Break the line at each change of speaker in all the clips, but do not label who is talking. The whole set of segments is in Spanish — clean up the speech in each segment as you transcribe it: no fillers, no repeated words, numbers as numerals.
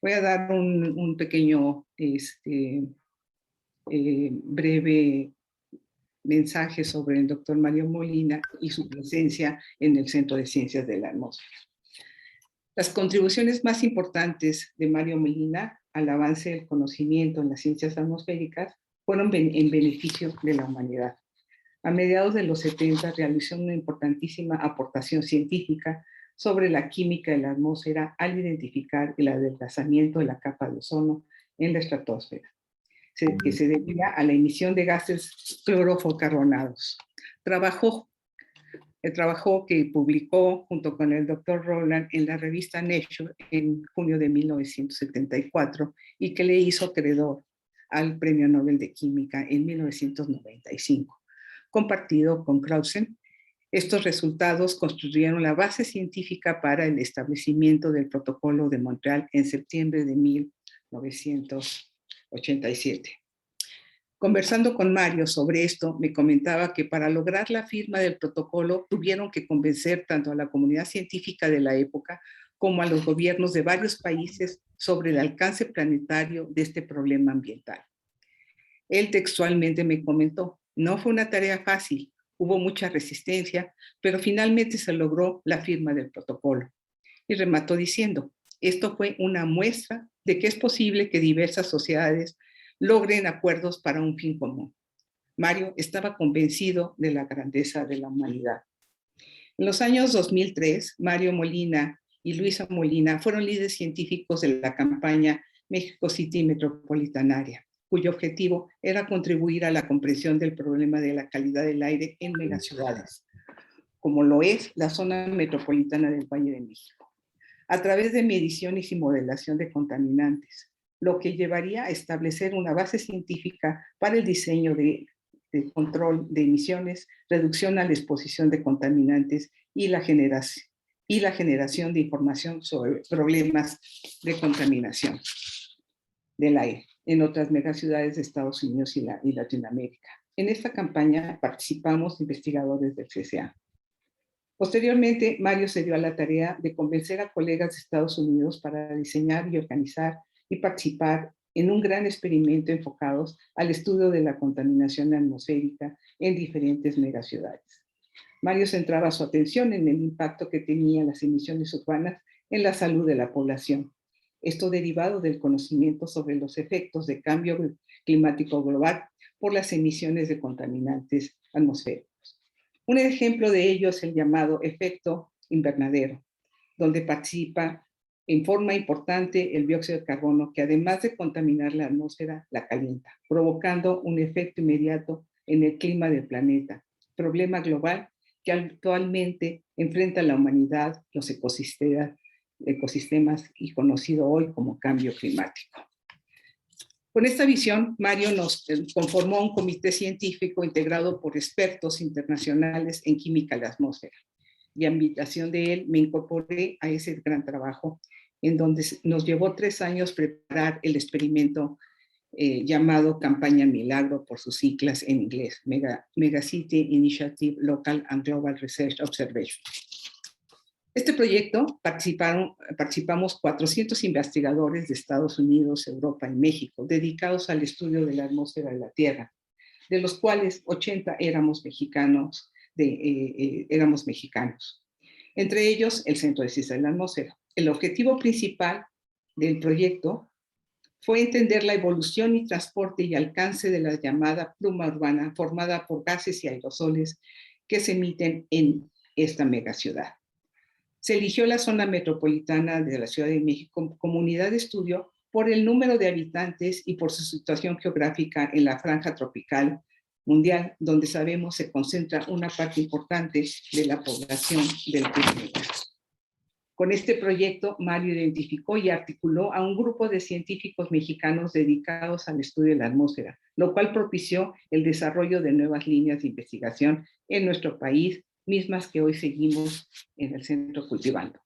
Voy a dar un pequeño, breve mensaje sobre el doctor Mario Molina y su presencia en el Centro de Ciencias de la Atmósfera. Las contribuciones más importantes de Mario Molina al avance del conocimiento en las ciencias atmosféricas fueron en beneficio de la humanidad. A mediados de los 70 realizó una importantísima aportación científica sobre la química de la atmósfera al identificar el adelgazamiento de la capa de ozono en la estratosfera, que se debía a la emisión de gases clorofluorocarbonados. El trabajo que publicó junto con el doctor Rowland en la revista Nature en junio de 1974 y que le hizo acreedor al Premio Nobel de Química en 1995, compartido con Clausen. Estos resultados construyeron la base científica para el establecimiento del Protocolo de Montreal en septiembre de 1987. Conversando con Mario sobre esto, me comentaba que para lograr la firma del protocolo tuvieron que convencer tanto a la comunidad científica de la época como a los gobiernos de varios países sobre el alcance planetario de este problema ambiental. Él textualmente me comentó, no fue una tarea fácil, hubo mucha resistencia, pero finalmente se logró la firma del protocolo. Y remató diciendo, esto fue una muestra de que es posible que diversas sociedades logren acuerdos para un fin común. Mario estaba convencido de la grandeza de la humanidad. En los años 2003, Mario Molina y Luisa Molina fueron líderes científicos de la campaña México City Metropolitanaria, cuyo objetivo era contribuir a la comprensión del problema de la calidad del aire en megaciudades, como lo es la zona metropolitana del Valle de México, a través de mediciones y modelación de contaminantes, lo que llevaría a establecer una base científica para el diseño de control de emisiones, reducción a la exposición de contaminantes y la generación de información sobre problemas de contaminación del aire en otras megaciudades de Estados Unidos y Latinoamérica. En esta campaña participamos investigadores del CCA. Posteriormente, Mario se dio a la tarea de convencer a colegas de Estados Unidos para diseñar y organizar y participar en un gran experimento enfocados al estudio de la contaminación atmosférica en diferentes megaciudades. Mario centraba su atención en el impacto que tenían las emisiones urbanas en la salud de la población. Esto derivado del conocimiento sobre los efectos de cambio climático global por las emisiones de contaminantes atmosféricos. Un ejemplo de ello es el llamado efecto invernadero, donde participa en forma importante el dióxido de carbono, que además de contaminar la atmósfera, la calienta, provocando un efecto inmediato en el clima del planeta, problema global que actualmente enfrenta la humanidad, los ecosistemas y conocido hoy como cambio climático. Con esta visión, Mario nos conformó un comité científico integrado por expertos internacionales en química de la atmósfera. Y a invitación de él me incorporé a ese gran trabajo en donde nos llevó 3 años preparar el experimento llamado Campaña Milagro por sus siglas en inglés, Megacity Initiative Local and Global Research Observation. Este proyecto participamos 400 investigadores de Estados Unidos, Europa y México, dedicados al estudio de la atmósfera de la Tierra, de los cuales 80 éramos mexicanos. Entre ellos el Centro de Ciencias de la Atmósfera. El objetivo principal del proyecto fue entender la evolución y transporte y alcance de la llamada pluma urbana formada por gases y aerosoles que se emiten en esta megaciudad. Se eligió la zona metropolitana de la Ciudad de México como unidad de estudio por el número de habitantes y por su situación geográfica en la franja tropical mundial, donde sabemos se concentra una parte importante de la población del planeta. Con este proyecto, Mario identificó y articuló a un grupo de científicos mexicanos dedicados al estudio de la atmósfera, lo cual propició el desarrollo de nuevas líneas de investigación en nuestro país, mismas que hoy seguimos en el centro cultivando.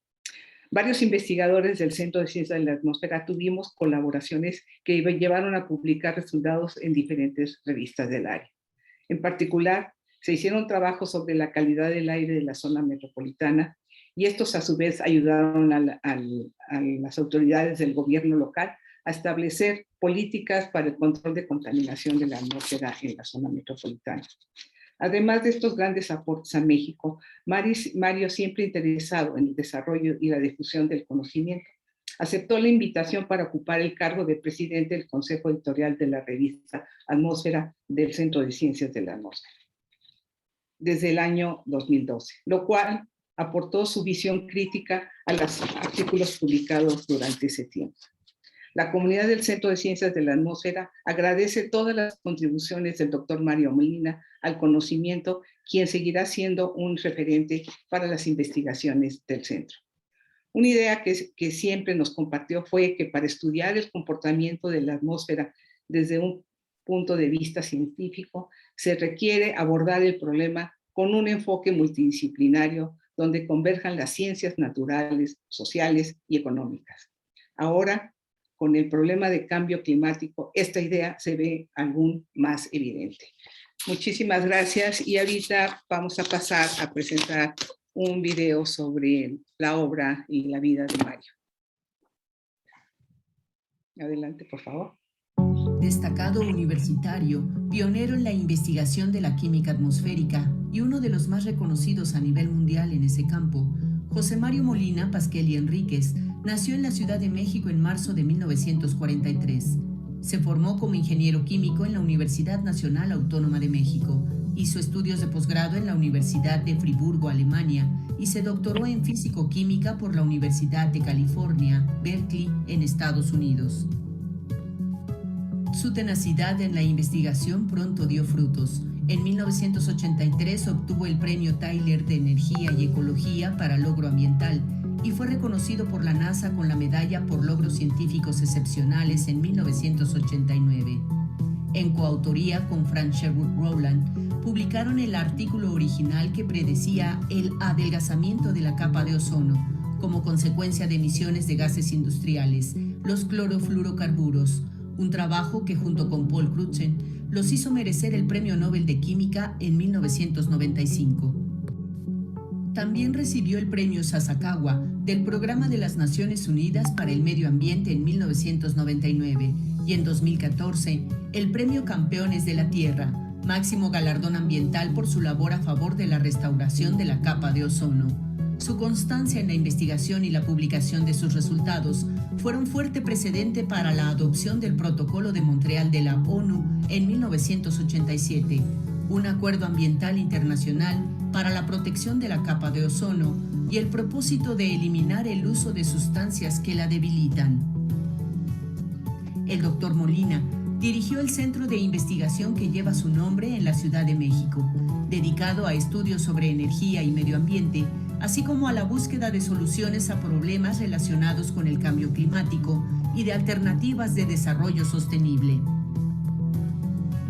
Varios investigadores del Centro de Ciencias de la Atmósfera tuvimos colaboraciones que llevaron a publicar resultados en diferentes revistas del área. En particular, se hicieron trabajos sobre la calidad del aire de la zona metropolitana y estos a su vez ayudaron a las autoridades del gobierno local a establecer políticas para el control de contaminación de la atmósfera en la zona metropolitana. Además de estos grandes aportes a México, Mario, siempre interesado en el desarrollo y la difusión del conocimiento, aceptó la invitación para ocupar el cargo de presidente del Consejo Editorial de la revista Atmósfera del Centro de Ciencias de la Atmósfera desde el año 2012, lo cual aportó su visión crítica a los artículos publicados durante ese tiempo. La comunidad del Centro de Ciencias de la Atmósfera agradece todas las contribuciones del doctor Mario Molina al conocimiento, quien seguirá siendo un referente para las investigaciones del centro. Una idea que siempre nos compartió fue que para estudiar el comportamiento de la atmósfera desde un punto de vista científico, se requiere abordar el problema con un enfoque multidisciplinario donde converjan las ciencias naturales, sociales y económicas. Ahora, con el problema de cambio climático, esta idea se ve aún más evidente. Muchísimas gracias y ahorita vamos a pasar a presentar un video sobre la obra y la vida de Mario. Adelante, por favor.
Destacado universitario, pionero en la investigación de la química atmosférica y uno de los más reconocidos a nivel mundial en ese campo, José Mario Molina Pasquel y Enríquez nació en la Ciudad de México en marzo de 1943. Se formó como ingeniero químico en la Universidad Nacional Autónoma de México, hizo estudios de posgrado en la Universidad de Friburgo, Alemania, y se doctoró en físico-química por la Universidad de California, Berkeley, en Estados Unidos. Su tenacidad en la investigación pronto dio frutos. En 1983 obtuvo el Premio Tyler de Energía y Ecología para logro ambiental y fue reconocido por la NASA con la medalla por logros científicos excepcionales en 1989. En coautoría con Frank Sherwood Rowland, publicaron el artículo original que predecía el adelgazamiento de la capa de ozono como consecuencia de emisiones de gases industriales, los clorofluorocarburos, un trabajo que junto con Paul Crutzen los hizo merecer el Premio Nobel de Química en 1995. También recibió el Premio Sasakawa del Programa de las Naciones Unidas para el Medio Ambiente en 1999 y en 2014 el Premio Campeones de la Tierra, máximo galardón ambiental por su labor a favor de la restauración de la capa de ozono. Su constancia en la investigación y la publicación de sus resultados fueron fuerte precedente para la adopción del Protocolo de Montreal de la ONU en 1987, un acuerdo ambiental internacional para la protección de la capa de ozono y el propósito de eliminar el uso de sustancias que la debilitan. El doctor Molina dirigió el centro de investigación que lleva su nombre en la Ciudad de México, dedicado a estudios sobre energía y medio ambiente, así como a la búsqueda de soluciones a problemas relacionados con el cambio climático y de alternativas de desarrollo sostenible.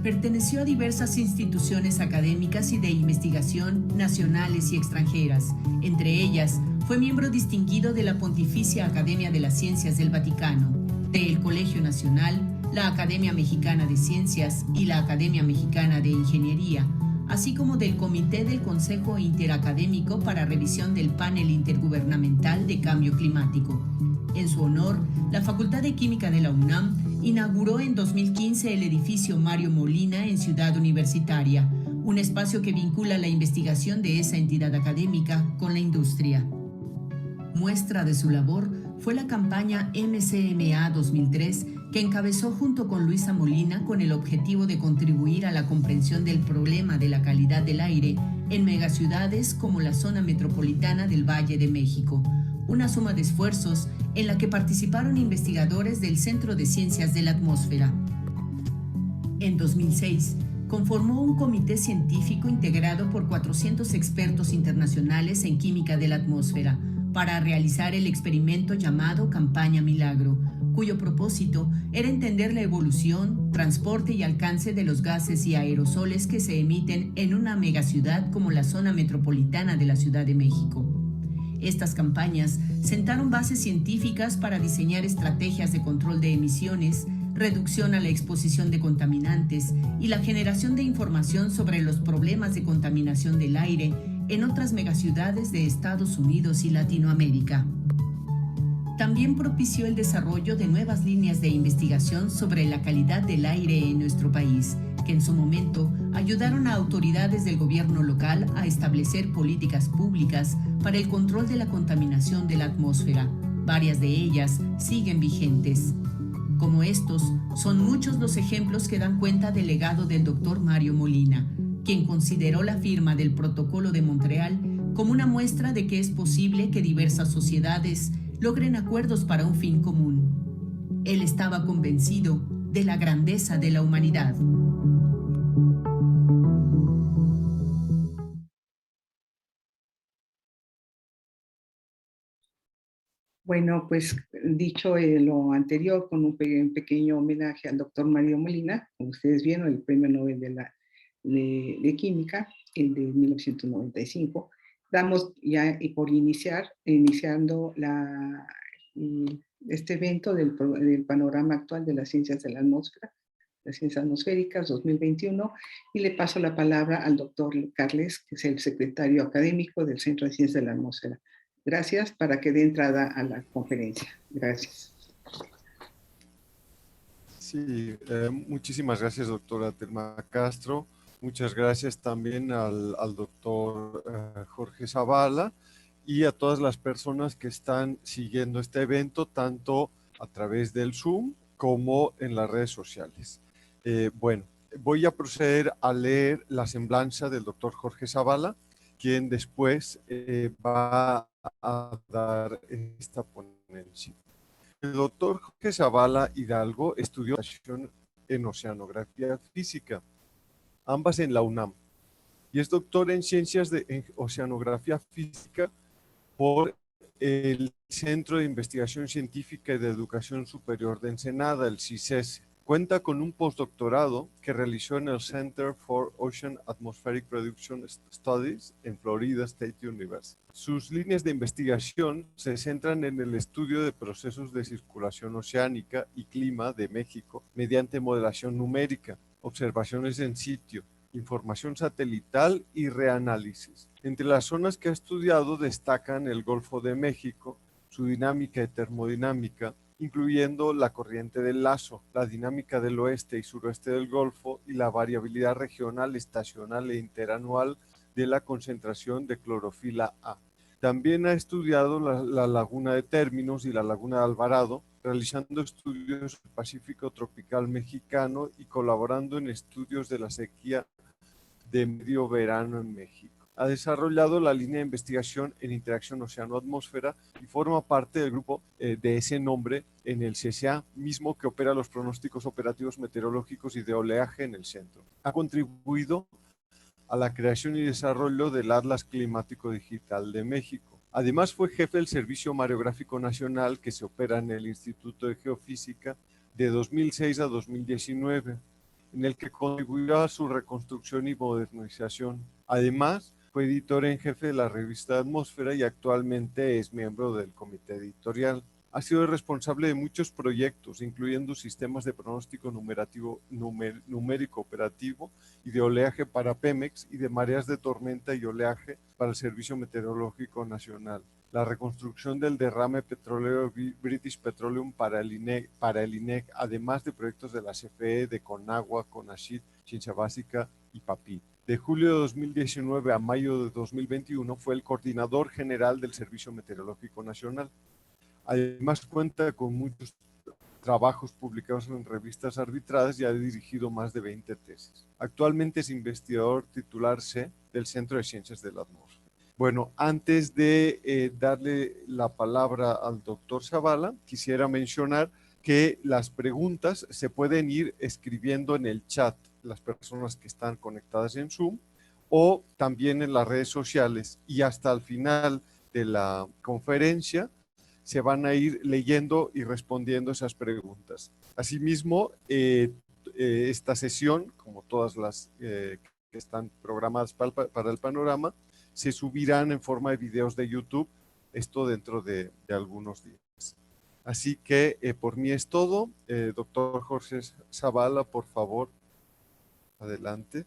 Perteneció a diversas instituciones académicas y de investigación nacionales y extranjeras. Entre ellas, fue miembro distinguido de la Pontificia Academia de las Ciencias del Vaticano, del Colegio Nacional, la Academia Mexicana de Ciencias y la Academia Mexicana de Ingeniería, así como del Comité del Consejo Interacadémico para Revisión del Panel Intergubernamental de Cambio Climático. En su honor, la Facultad de Química de la UNAM inauguró en 2015 el edificio Mario Molina en Ciudad Universitaria, un espacio que vincula la investigación de esa entidad académica con la industria. Muestra de su labor fue la campaña MCMA 2003, que encabezó junto con Luisa Molina con el objetivo de contribuir a la comprensión del problema de la calidad del aire en megaciudades como la zona metropolitana del Valle de México, una suma de esfuerzos en la que participaron investigadores del Centro de Ciencias de la Atmósfera. En 2006, conformó un comité científico integrado por 400 expertos internacionales en química de la atmósfera para realizar el experimento llamado Campaña Milagro, cuyo propósito era entender la evolución, transporte y alcance de los gases y aerosoles que se emiten en una megaciudad como la zona metropolitana de la Ciudad de México. Estas campañas sentaron bases científicas para diseñar estrategias de control de emisiones, reducción a la exposición de contaminantes y la generación de información sobre los problemas de contaminación del aire en otras megaciudades de Estados Unidos y Latinoamérica. También propició el desarrollo de nuevas líneas de investigación sobre la calidad del aire en nuestro país, que en su momento ayudaron a autoridades del gobierno local a establecer políticas públicas para el control de la contaminación de la atmósfera. Varias de ellas siguen vigentes. Como estos, son muchos los ejemplos que dan cuenta del legado del doctor Mario Molina, quien consideró la firma del Protocolo de Montreal como una muestra de que es posible que diversas sociedades logren acuerdos para un fin común. Él estaba convencido de la grandeza de la humanidad.
Bueno, pues dicho lo anterior, con un pequeño homenaje al doctor Mario Molina, como ustedes vieron, el premio Nobel de Química, el de 1995, damos ya y por iniciando este evento del panorama actual de las ciencias de la atmósfera, las ciencias atmosféricas 2021, y le paso la palabra al doctor Carles, que es el secretario académico del Centro de Ciencias de la Atmósfera. Gracias, para que dé entrada a la conferencia. Gracias.
Sí, muchísimas gracias, doctora Telma Castro. Muchas gracias también al doctor Jorge Zavala y a todas las personas que están siguiendo este evento, tanto a través del Zoom como en las redes sociales. Bueno, voy a proceder a leer la semblanza del doctor Jorge Zavala, quien después va a dar esta ponencia. El doctor Jorge Zavala Hidalgo estudió en oceanografía física, ambas en la UNAM, y es doctor en ciencias de oceanografía física por el Centro de Investigación Científica y de Educación Superior de Ensenada, el CICES. Cuenta con un postdoctorado que realizó en el Center for Ocean Atmospheric Production Studies en Florida State University. Sus líneas de investigación se centran en el estudio de procesos de circulación oceánica y clima de México mediante modelación numérica, observaciones en sitio, información satelital y reanálisis. Entre las zonas que ha estudiado destacan el Golfo de México, su dinámica y termodinámica, incluyendo la corriente del Lazo, la dinámica del oeste y suroeste del Golfo y la variabilidad regional, estacional e interanual de la concentración de clorofila A. También ha estudiado la laguna de Términos y la laguna de Alvarado, realizando estudios del Pacífico tropical mexicano y colaborando en estudios de la sequía de medio verano en México. Ha desarrollado la línea de investigación en interacción océano-atmósfera y forma parte del grupo de ese nombre en el CSA, mismo que opera los pronósticos operativos meteorológicos y de oleaje en el centro. Ha contribuido a la creación y desarrollo del Atlas Climático Digital de México. Además, fue jefe del Servicio Mareográfico Nacional que se opera en el Instituto de Geofísica de 2006 a 2019, en el que contribuyó a su reconstrucción y modernización. Además, fue editor en jefe de la revista Atmósfera y actualmente es miembro del comité editorial. Ha sido responsable de muchos proyectos, incluyendo sistemas de pronóstico numérico operativo y de oleaje para Pemex y de mareas de tormenta y oleaje para el Servicio Meteorológico Nacional. La reconstrucción del derrame petrolero British Petroleum para el INEC, además de proyectos de la CFE, de Conagua, CONACYT, Ciencia Básica y PAPI. De julio de 2019 a mayo de 2021 fue el coordinador general del Servicio Meteorológico Nacional. Además cuenta con muchos trabajos publicados en revistas arbitradas y ha dirigido más de 20 tesis. Actualmente es investigador titular C del Centro de Ciencias de la Atmósfera. Bueno, antes de darle la palabra al doctor Zavala, quisiera mencionar que las preguntas se pueden ir escribiendo en el chat, las personas que están conectadas en Zoom, o también en las redes sociales, y hasta el final de la conferencia se van a ir leyendo y respondiendo esas preguntas. Asimismo, esta sesión, como todas las que están programadas para el panorama, se subirán en forma de videos de YouTube, esto dentro de algunos días. Así que por mí es todo. Doctor Jorge Zavala, por favor, adelante.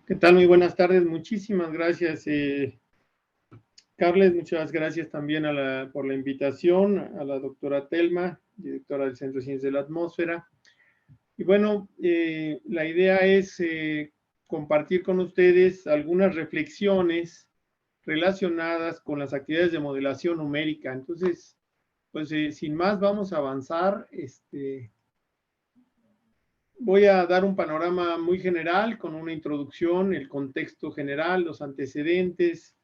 ¿Qué tal? Muy buenas tardes. Muchísimas gracias, Carles. Muchas gracias también por la invitación a la doctora Telma, directora del Centro de Ciencias de la Atmósfera. Y bueno, la idea es compartir con ustedes algunas reflexiones relacionadas con las actividades de modelación numérica. Entonces, pues sin más, vamos a avanzar. Voy a dar un panorama muy general con una introducción, el contexto general, los antecedentes,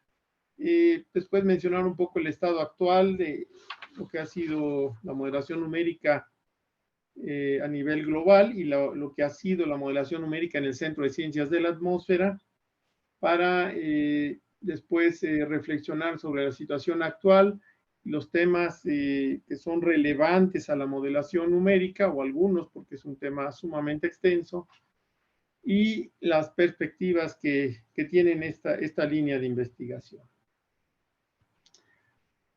después mencionar un poco el estado actual de lo que ha sido la modelación numérica a nivel global y lo que ha sido la modelación numérica en el Centro de Ciencias de la Atmósfera, para después reflexionar sobre la situación actual, los temas que son relevantes a la modelación numérica, o algunos, porque es un tema sumamente extenso, y las perspectivas que tienen esta línea de investigación.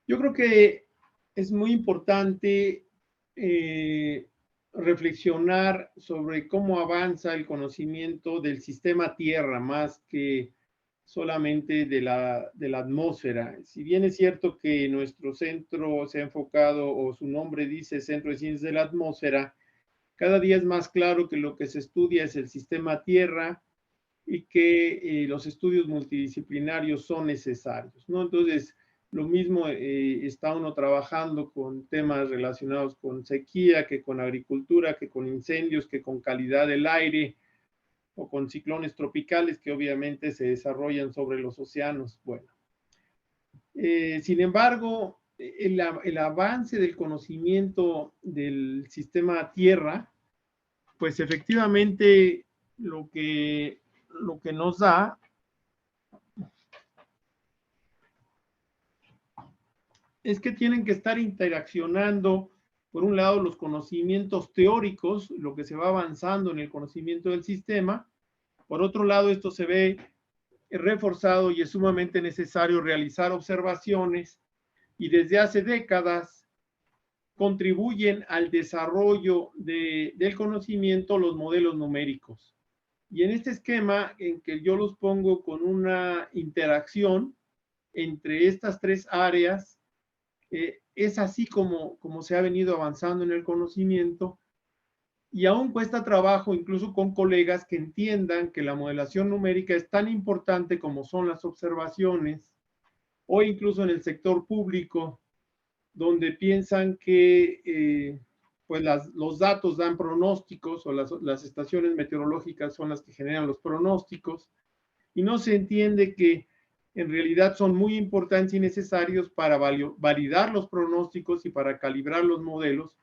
Yo creo que es muy importante reflexionar sobre cómo avanza el conocimiento del sistema Tierra, más que solamente de la atmósfera. Si bien es cierto que nuestro centro se ha enfocado, o su nombre dice Centro de Ciencias de la Atmósfera, cada día es más claro que lo que se estudia es el sistema Tierra y que los estudios multidisciplinarios son necesarios, ¿no? Entonces, lo mismo está uno trabajando con temas relacionados con sequía, que con agricultura, que con incendios, que con calidad del aire, o con ciclones tropicales que obviamente se desarrollan sobre los océanos. Bueno, sin embargo, el avance del conocimiento del sistema Tierra, pues efectivamente lo que nos da es que tienen que estar interaccionando, por un lado, los conocimientos teóricos, lo que se va avanzando en el conocimiento del sistema. Por otro lado, esto se ve reforzado y es sumamente necesario realizar observaciones, y desde hace décadas contribuyen al desarrollo del conocimiento los modelos numéricos. Y en este esquema en que yo los pongo con una interacción entre estas tres áreas, es así como se ha venido avanzando en el conocimiento, y aún cuesta trabajo, incluso con colegas, que entiendan que la modelación numérica es tan importante como son las observaciones, o incluso en el sector público, donde piensan que pues los datos dan pronósticos, o las estaciones meteorológicas son las que generan los pronósticos, y no se entiende que en realidad son muy importantes y necesarios para validar los pronósticos y para calibrar los modelos,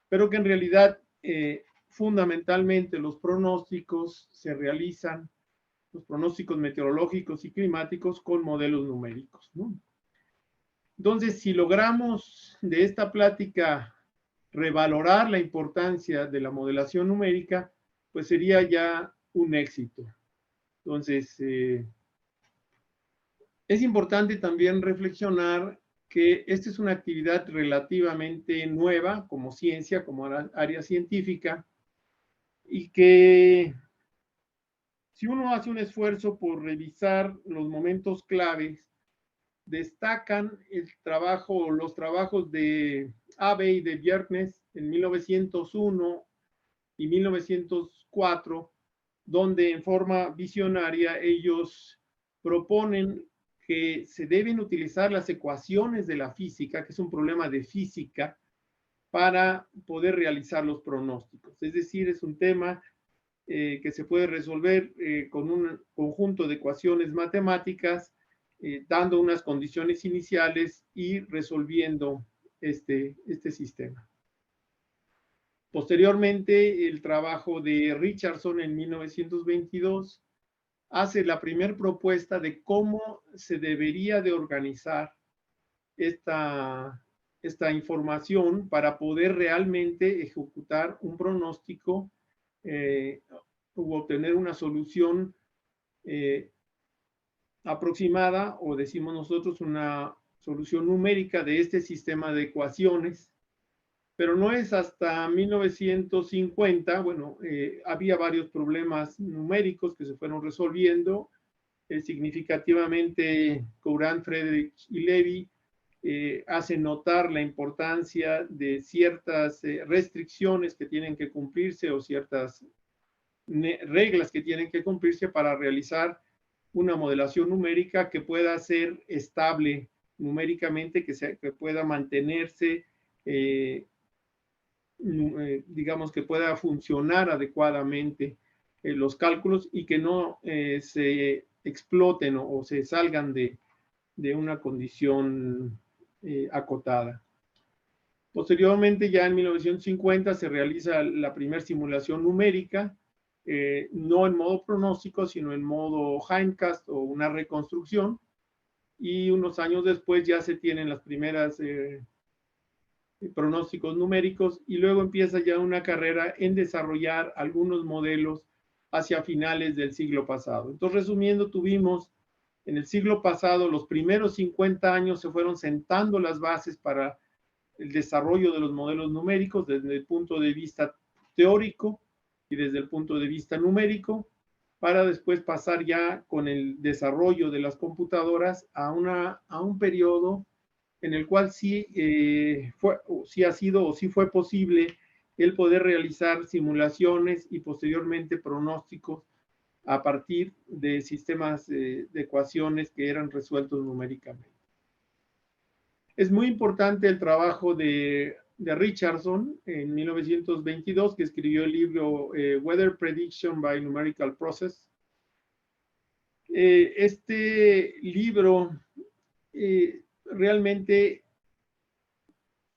pero que en realidad fundamentalmente los pronósticos se realizan, los pronósticos meteorológicos y climáticos, con modelos numéricos, ¿no? Entonces, si logramos de esta plática revalorar la importancia de la modelación numérica, pues sería ya un éxito. Entonces, es importante también reflexionar que esta es una actividad relativamente nueva como ciencia, como área científica, y que si uno hace un esfuerzo por revisar los momentos claves, destacan los trabajos de Abbe y de Bjerknes en 1901 y 1904, donde en forma visionaria ellos proponen que se deben utilizar las ecuaciones de la física, que es un problema de física, para poder realizar los pronósticos. Es decir, es un tema que se puede resolver con un conjunto de ecuaciones matemáticas, dando unas condiciones iniciales y resolviendo este sistema. Posteriormente, el trabajo de Richardson en 1922 hace la primera propuesta de cómo se debería de organizar esta información para poder realmente ejecutar un pronóstico u obtener una solución aproximada, o decimos nosotros una solución numérica de este sistema de ecuaciones, pero no es hasta 1950, bueno, había varios problemas numéricos que se fueron resolviendo significativamente. Courant, Friedrich y Levy hacen notar la importancia de ciertas restricciones que tienen que cumplirse o ciertas reglas que tienen que cumplirse para realizar una modelación numérica que pueda ser estable numéricamente, que pueda mantenerse, digamos, que pueda funcionar adecuadamente los cálculos y que no se exploten o se salgan de una condición acotada. Posteriormente, ya en 1950, se realiza la primera simulación numérica, no en modo pronóstico, sino en modo hindcast o una reconstrucción, y unos años después ya se tienen las primeras pronósticos numéricos, y luego empieza ya una carrera en desarrollar algunos modelos hacia finales del siglo pasado. Entonces, resumiendo, tuvimos en el siglo pasado, los primeros 50 años se fueron sentando las bases para el desarrollo de los modelos numéricos desde el punto de vista teórico y desde el punto de vista numérico, para después pasar ya con el desarrollo de las computadoras a un periodo en el cual sí ha sido o sí fue posible el poder realizar simulaciones y posteriormente pronósticos a partir de sistemas de ecuaciones que eran resueltos numéricamente. Es muy importante el trabajo de Richardson en 1922, que escribió el libro Weather Prediction by Numerical Process. Este libro realmente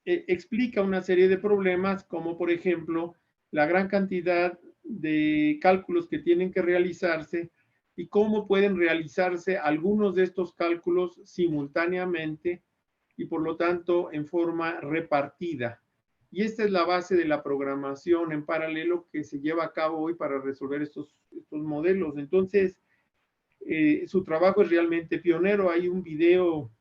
explica una serie de problemas, como por ejemplo la gran cantidad de cálculos que tienen que realizarse y cómo pueden realizarse algunos de estos cálculos simultáneamente y por lo tanto en forma repartida. Y esta es la base de la programación en paralelo que se lleva a cabo hoy para resolver estos modelos. Entonces, su trabajo es realmente pionero. Hay un video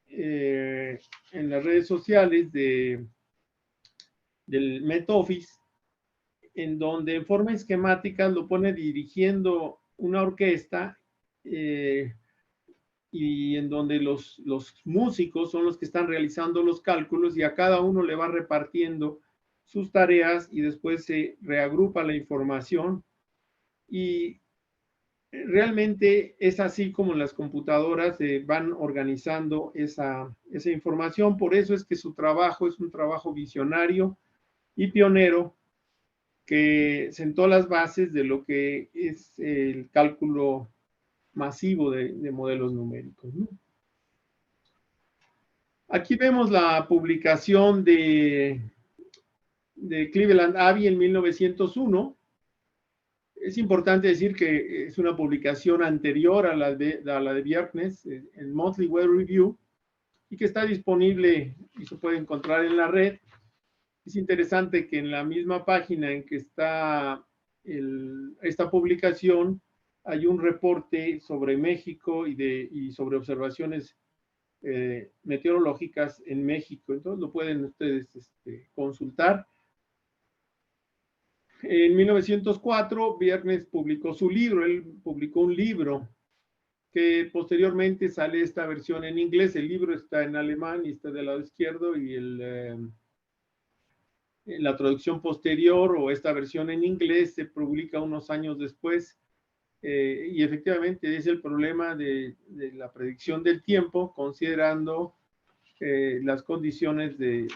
en las redes sociales del MetOffice, en donde en forma esquemática lo pone dirigiendo una orquesta y en donde los músicos son los que están realizando los cálculos y a cada uno le va repartiendo sus tareas y después se reagrupa la información. Y realmente es así como las computadoras van organizando esa información. Por eso es que su trabajo es un trabajo visionario y pionero que sentó las bases de lo que es el cálculo masivo de modelos numéricos, ¿no? Aquí vemos la publicación de Cleveland Abbey en 1901. Es importante decir que es una publicación anterior a la de Bjerknes, el Monthly Weather Review, y que está disponible y se puede encontrar en la red. Es interesante que en la misma página en que está esta publicación hay un reporte sobre México y sobre observaciones meteorológicas en México. Entonces lo pueden ustedes consultar. En 1904, Bjerknes publicó su libro. Él publicó un libro que posteriormente sale esta versión en inglés. El libro está en alemán y está del lado izquierdo, y la traducción posterior o esta versión en inglés se publica unos años después. Y efectivamente es el problema de la predicción del tiempo, considerando las condiciones de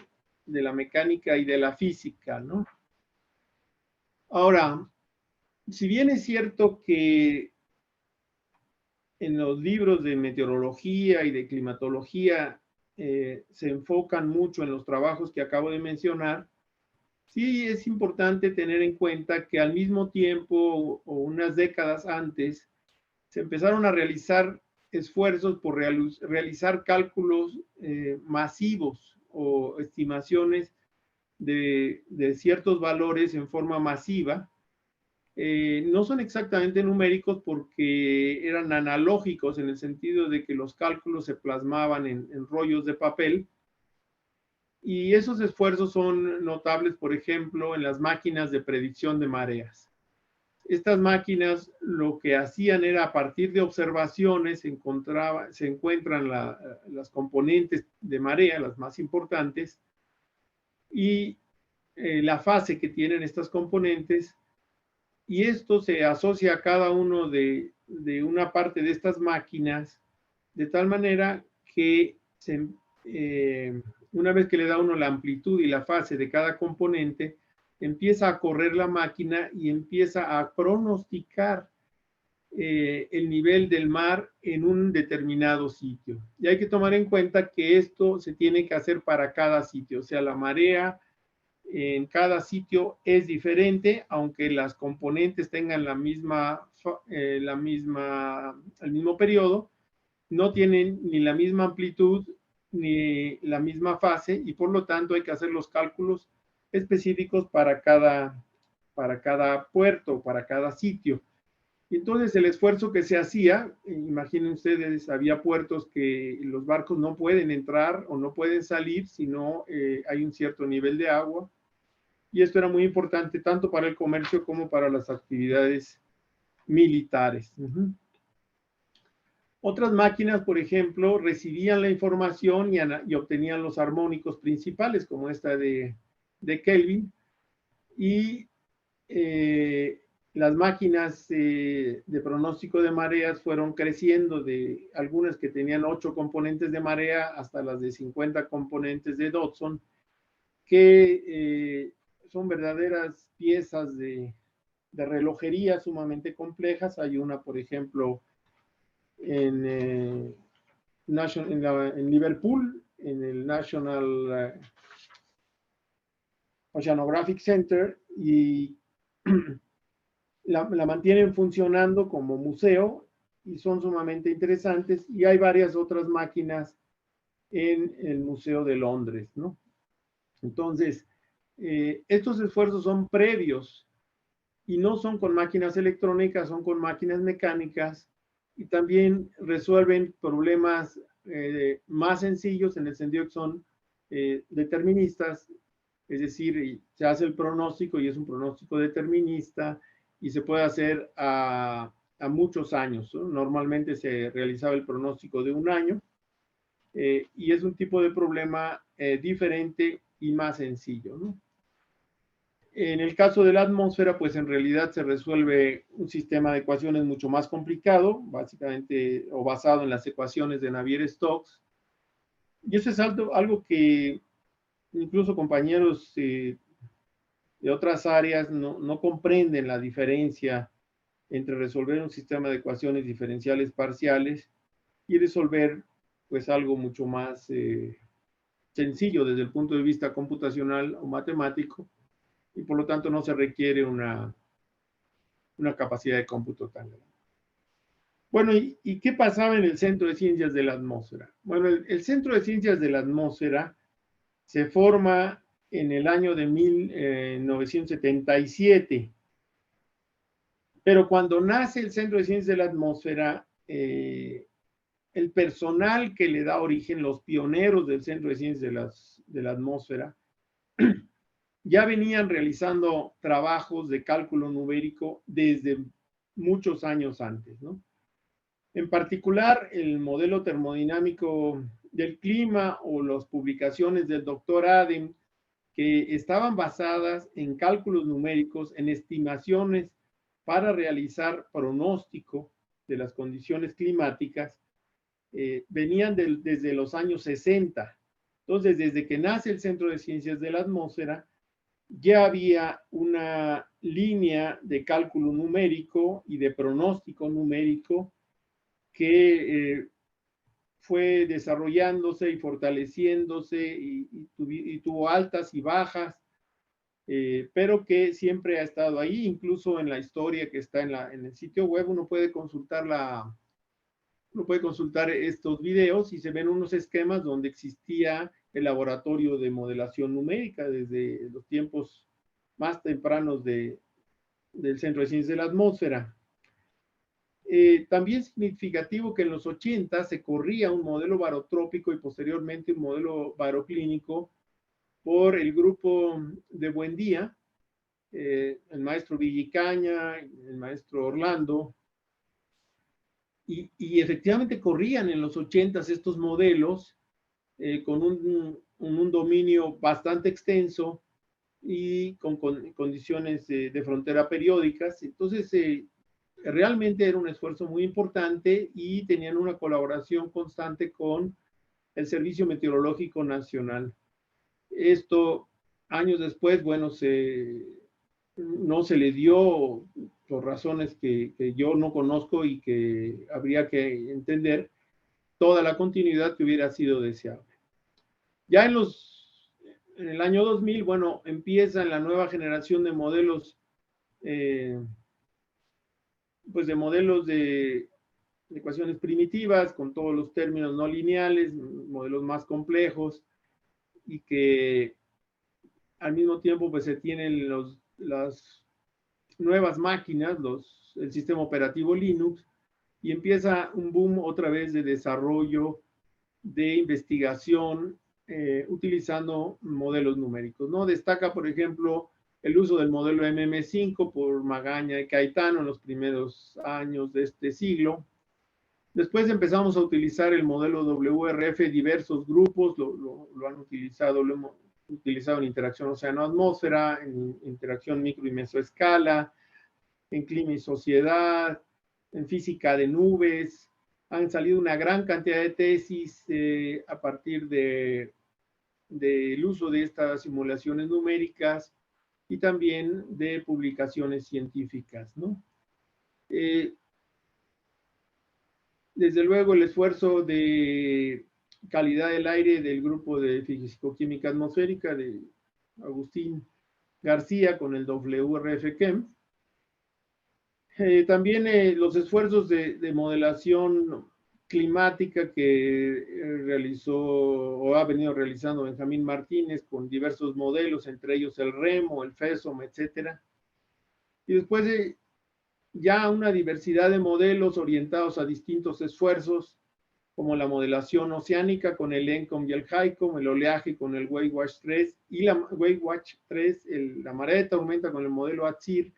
la mecánica y de la física, ¿no? Ahora, si bien es cierto que en los libros de meteorología y de climatología se enfocan mucho en los trabajos que acabo de mencionar, sí es importante tener en cuenta que al mismo tiempo o unas décadas antes se empezaron a realizar esfuerzos por realizar cálculos masivos o estimaciones de ciertos valores en forma masiva. No son exactamente numéricos porque eran analógicos en el sentido de que los cálculos se plasmaban en rollos de papel, Y esos esfuerzos son notables, por ejemplo, en las máquinas de predicción de mareas. Estas máquinas lo que hacían era, a partir de observaciones, se encuentran las componentes de marea, las más importantes, y la fase que tienen estas componentes, y esto se asocia a cada uno de una parte de estas máquinas, de tal manera que una vez que le da uno la amplitud y la fase de cada componente, empieza a correr la máquina y empieza a pronosticar el nivel del mar en un determinado sitio. Y hay que tomar en cuenta que esto se tiene que hacer para cada sitio, o sea, la marea en cada sitio es diferente, aunque las componentes tengan el mismo periodo, no tienen ni la misma amplitud ni la misma fase, y por lo tanto hay que hacer los cálculos específicos para cada puerto, para cada sitio. Y entonces el esfuerzo que se hacía, imaginen ustedes, había puertos que los barcos no pueden entrar o no pueden salir si no hay un cierto nivel de agua, y esto era muy importante tanto para el comercio como para las actividades militares. Otras máquinas, por ejemplo, recibían la información y obtenían los armónicos principales, como esta de Kelvin, y las máquinas de pronóstico de mareas fueron creciendo, de algunas que tenían 8 componentes de marea hasta las de 50 componentes de Dodson, que son verdaderas piezas de relojería sumamente complejas. Hay una, por ejemplo, en Liverpool, en el National Oceanographic Center, y la mantienen funcionando como museo y son sumamente interesantes, y hay varias otras máquinas en el Museo de Londres, ¿no? Entonces, estos esfuerzos son previos y no son con máquinas electrónicas, son con máquinas mecánicas, y también resuelven problemas más sencillos en el sentido que son deterministas, es decir, se hace el pronóstico y es un pronóstico determinista y se puede hacer a muchos años, ¿no? Normalmente se realizaba el pronóstico de un año, y es un tipo de problema diferente y más sencillo, ¿no? En el caso de la atmósfera, pues en realidad se resuelve un sistema de ecuaciones mucho más complicado, básicamente, o basado en las ecuaciones de Navier-Stokes. Y eso es algo que incluso compañeros de otras áreas no comprenden la diferencia entre resolver un sistema de ecuaciones diferenciales parciales y resolver pues algo mucho más sencillo desde el punto de vista computacional o matemático, y por lo tanto no se requiere una capacidad de cómputo tan grande. Bueno, ¿y qué pasaba en el Centro de Ciencias de la Atmósfera? Bueno, el Centro de Ciencias de la Atmósfera se forma en el año de 1977, pero cuando nace el Centro de Ciencias de la Atmósfera, el personal que le da origen, los pioneros del Centro de Ciencias de la Atmósfera, ya venían realizando trabajos de cálculo numérico desde muchos años antes, ¿no? En particular, el modelo termodinámico del clima o las publicaciones del doctor Adem, que estaban basadas en cálculos numéricos, en estimaciones para realizar pronóstico de las condiciones climáticas, venían desde los años 60. Entonces, desde que nace el Centro de Ciencias de la Atmósfera, ya había una línea de cálculo numérico y de pronóstico numérico que fue desarrollándose y fortaleciéndose y tuvo altas y bajas, pero que siempre ha estado ahí. Incluso en la historia que está en el sitio web, uno puede consultar estos videos y se ven unos esquemas donde existía el laboratorio de modelación numérica desde los tiempos más tempranos del Centro de Ciencias de la Atmósfera. También significativo que en los 80 se corría un modelo barotrópico y posteriormente un modelo baroclínico por el grupo de Buendía, el maestro Villicaña, el maestro Orlando, y efectivamente corrían en los 80s estos modelos con un dominio bastante extenso y con condiciones de frontera periódicas. Entonces, realmente era un esfuerzo muy importante y tenían una colaboración constante con el Servicio Meteorológico Nacional. Esto, años después, bueno, no se le dio por razones que yo no conozco y que habría que entender toda la continuidad que hubiera sido deseable. Ya en el año 2000, bueno, empieza la nueva generación de modelos, pues de modelos de ecuaciones primitivas, con todos los términos no lineales, modelos más complejos, y que al mismo tiempo pues se tienen las nuevas máquinas, el sistema operativo Linux, y empieza un boom otra vez de desarrollo, de investigación, utilizando modelos numéricos, ¿no? Destaca, por ejemplo, el uso del modelo MM5 por Magaña y Caetano en los primeros años de este siglo. Después empezamos a utilizar el modelo WRF, diversos grupos lo han utilizado, lo hemos utilizado en interacción océano-atmósfera, en interacción micro y mesoescala, en clima y sociedad, en física de nubes. Han salido una gran cantidad de tesis a partir del uso de estas simulaciones numéricas y también de publicaciones científicas, ¿no? Desde luego el esfuerzo de calidad del aire del grupo de físico-química atmosférica de Agustín García con el WRF-Chem. También los esfuerzos de modelación climática que realizó o ha venido realizando Benjamín Martínez con diversos modelos, entre ellos el REMO, el FESOM, etcétera. Y después ya una diversidad de modelos orientados a distintos esfuerzos, como la modelación oceánica con el ENCOM y el HICOM, el oleaje con el WaveWatch 3 y la WaveWatch 3, la marea de tormenta con el modelo ATSIR,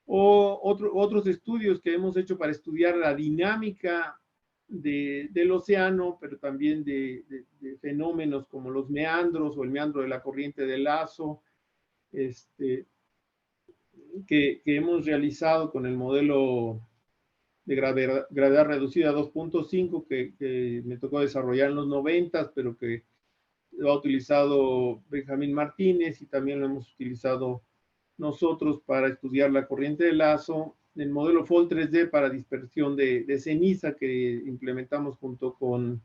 o otros estudios que hemos hecho para estudiar la dinámica del océano, pero también de fenómenos como los meandros o el meandro de la corriente del Lazo, que hemos realizado con el modelo de gravedad reducida 2.5 que me tocó desarrollar en los 90, pero que lo ha utilizado Benjamín Martínez y también lo hemos utilizado nosotros para estudiar la corriente de Lazo, el modelo FOL 3D para dispersión de ceniza que implementamos junto con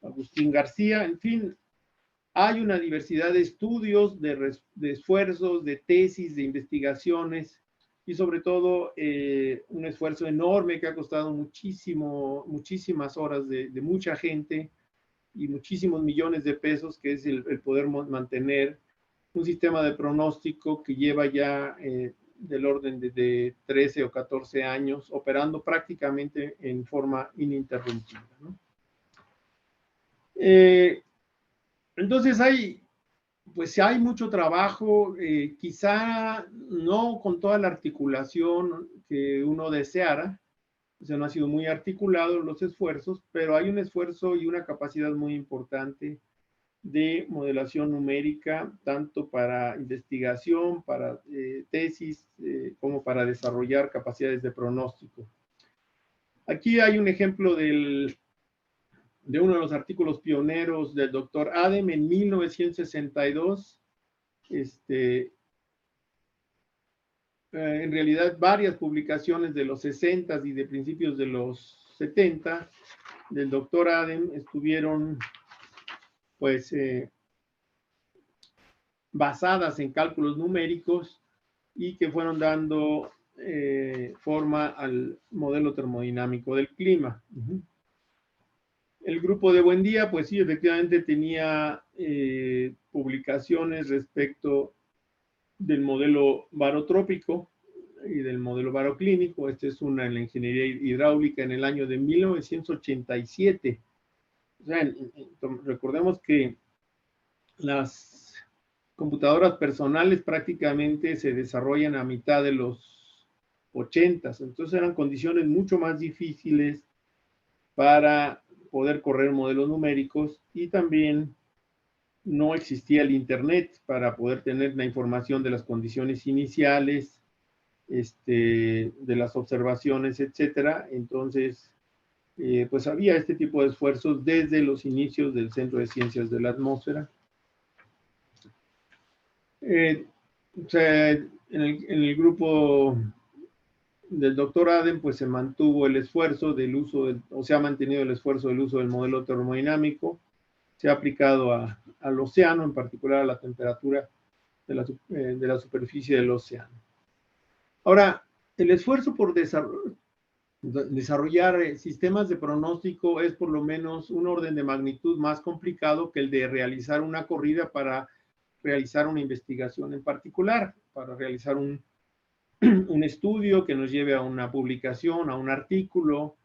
Agustín García. En fin, hay una diversidad de estudios, de esfuerzos, de tesis, de investigaciones y sobre todo un esfuerzo enorme que ha costado muchísimas horas de mucha gente y muchísimos millones de pesos, que es el poder mantener un sistema de pronóstico que lleva ya del orden de 13 o 14 años operando prácticamente en forma ininterrumpida, ¿no? Entonces hay mucho trabajo, quizá no con toda la articulación que uno deseara, o sea, no ha sido muy articulado los esfuerzos, pero hay un esfuerzo y una capacidad muy importante de modelación numérica, tanto para investigación, para tesis, como para desarrollar capacidades de pronóstico. Aquí hay un ejemplo de uno de los artículos pioneros del doctor Adem en 1962. En realidad, varias publicaciones de los 60 y de principios de los 70 del doctor Adem estuvieron pues basadas en cálculos numéricos y que fueron dando forma al modelo termodinámico del clima. El grupo de Buendía, pues sí, efectivamente tenía publicaciones respecto del modelo barotrópico y del modelo baroclínico. Esta es una en la ingeniería hidráulica en el año de 1987. O sea, recordemos que las computadoras personales prácticamente se desarrollan a mitad de los 80s, entonces eran condiciones mucho más difíciles para poder correr modelos numéricos, y también no existía el Internet para poder tener la información de las condiciones iniciales, de las observaciones, etcétera. Entonces, pues había este tipo de esfuerzos desde los inicios del Centro de Ciencias de la Atmósfera. O sea, en el grupo del doctor Adem, pues se mantuvo el esfuerzo del uso, o se ha mantenido el esfuerzo del uso del modelo termodinámico, se ha aplicado al océano, en particular a la temperatura de la superficie del océano. Ahora, el esfuerzo por desarrollar sistemas de pronóstico es por lo menos un orden de magnitud más complicado que el de realizar una corrida para realizar una investigación en particular, para realizar un estudio que nos lleve a una publicación, a un artículo,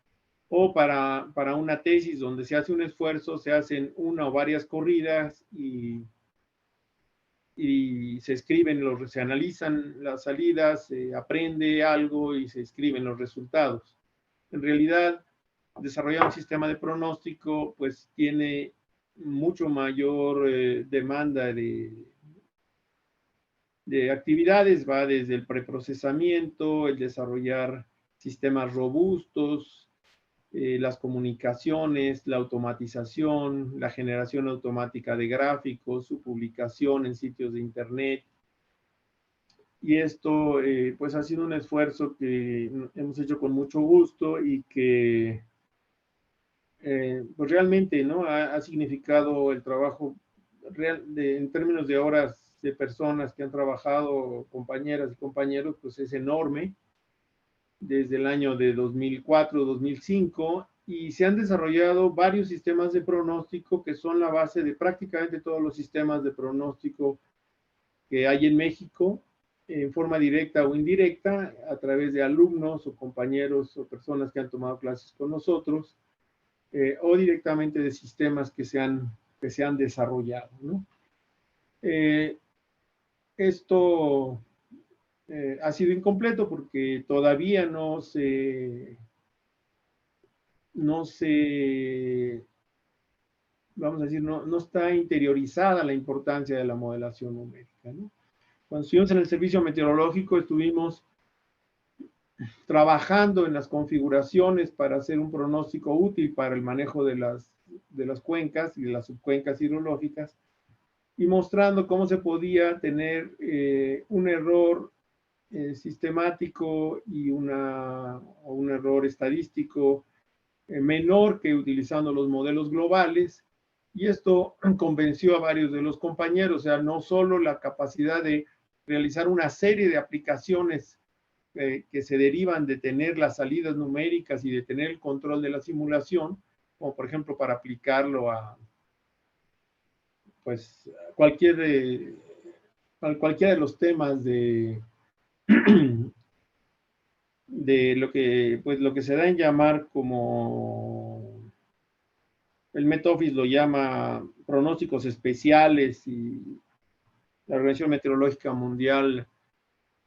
o para una tesis donde se hace un esfuerzo, se hacen una o varias corridas y se escriben, se analizan las salidas, se aprende algo y se escriben los resultados. En realidad, desarrollar un sistema de pronóstico pues tiene mucho mayor demanda de actividades, va desde el preprocesamiento, el desarrollar sistemas robustos, las comunicaciones, la automatización, la generación automática de gráficos, su publicación en sitios de internet. Y esto pues ha sido un esfuerzo que hemos hecho con mucho gusto y que pues realmente, ¿no?, ha significado el trabajo en términos de horas de personas que han trabajado, compañeras y compañeros, pues es enorme, desde el año de 2004, 2005, y se han desarrollado varios sistemas de pronóstico que son la base de prácticamente todos los sistemas de pronóstico que hay en México, en forma directa o indirecta, a través de alumnos o compañeros o personas que han tomado clases con nosotros, o directamente de sistemas que se han desarrollado, ¿no? Esto ha sido incompleto porque todavía no vamos a decir, no está interiorizada la importancia de la modelación numérica, ¿no? Cuando estuvimos en el servicio meteorológico, estuvimos trabajando en las configuraciones para hacer un pronóstico útil para el manejo de las cuencas y de las subcuencas hidrológicas, y mostrando cómo se podía tener un error sistemático y un error estadístico menor que utilizando los modelos globales. Y esto convenció a varios de los compañeros, o sea, no solo la capacidad de realizar una serie de aplicaciones que se derivan de tener las salidas numéricas y de tener el control de la simulación, como por ejemplo para aplicarlo a pues cualquiera de los temas de lo que se da en llamar como el Met-Office lo llama pronósticos especiales, y la Organización Meteorológica Mundial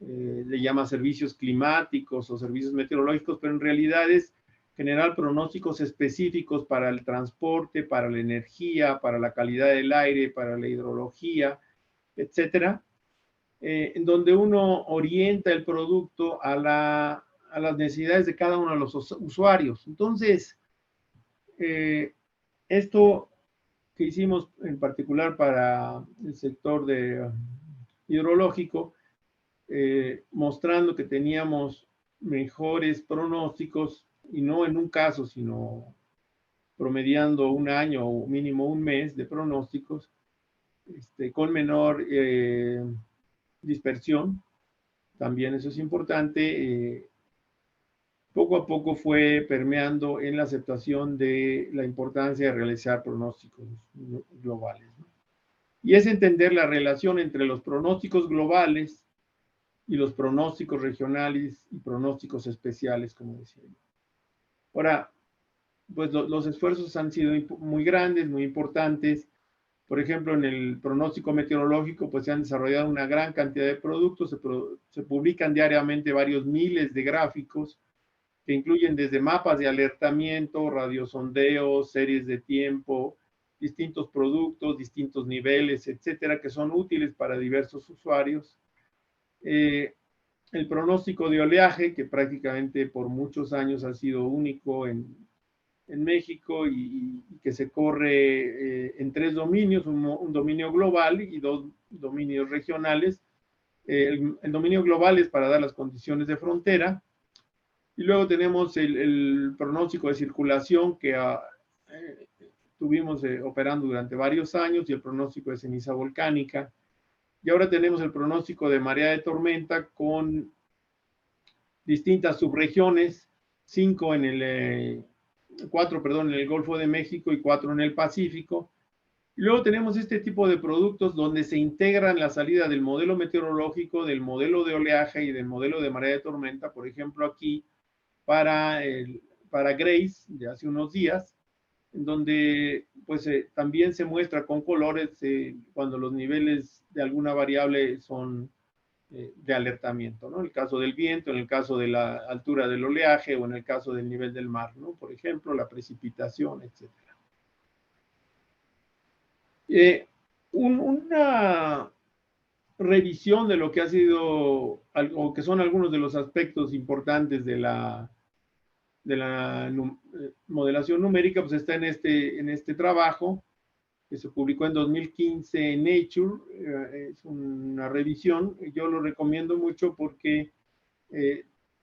le llama servicios climáticos o servicios meteorológicos, pero en realidad es generar pronósticos específicos para el transporte, para la energía, para la calidad del aire, para la hidrología, etcétera, en donde uno orienta el producto a las necesidades de cada uno de los usuarios. Entonces, esto que hicimos en particular para el sector hidrológico, mostrando que teníamos mejores pronósticos, y no en un caso, sino promediando un año o mínimo un mes de pronósticos, con menor dispersión, también eso es importante, poco a poco fue permeando en la aceptación de la importancia de realizar pronósticos globales, ¿no? Y es entender la relación entre los pronósticos globales y los pronósticos regionales y pronósticos especiales, como decía yo. Ahora, pues los esfuerzos han sido muy grandes, muy importantes. Por ejemplo, en el pronóstico meteorológico, pues se han desarrollado una gran cantidad de productos, se publican diariamente varios miles de gráficos que incluyen desde mapas de alertamiento, radiosondeos, series de tiempo, distintos productos, distintos niveles, etcétera, que son útiles para diversos usuarios. El pronóstico de oleaje, que prácticamente por muchos años ha sido único en México y que se corre en 3 dominios, un dominio global y 2 dominios regionales. El dominio global es para dar las condiciones de frontera, y luego tenemos el pronóstico de circulación que tuvimos operando durante varios años, y el pronóstico de ceniza volcánica. Y ahora tenemos el pronóstico de marea de tormenta con distintas subregiones, 4 en el Golfo de México y 4 en el Pacífico. Y luego tenemos este tipo de productos donde se integran la salida del modelo meteorológico, del modelo de oleaje y del modelo de marea de tormenta. Por ejemplo, aquí para Grace de hace unos días, en donde pues también se muestra con colores cuando los niveles de alguna variable son de alertamiento, ¿no? En el caso del viento, en el caso de la altura del oleaje o en el caso del nivel del mar, ¿no? Por ejemplo, la precipitación, etc. Una revisión de lo que ha sido, o que son algunos de los aspectos importantes de la modelación numérica, pues está en este trabajo que se publicó en 2015 en Nature. Es una revisión, yo lo recomiendo mucho porque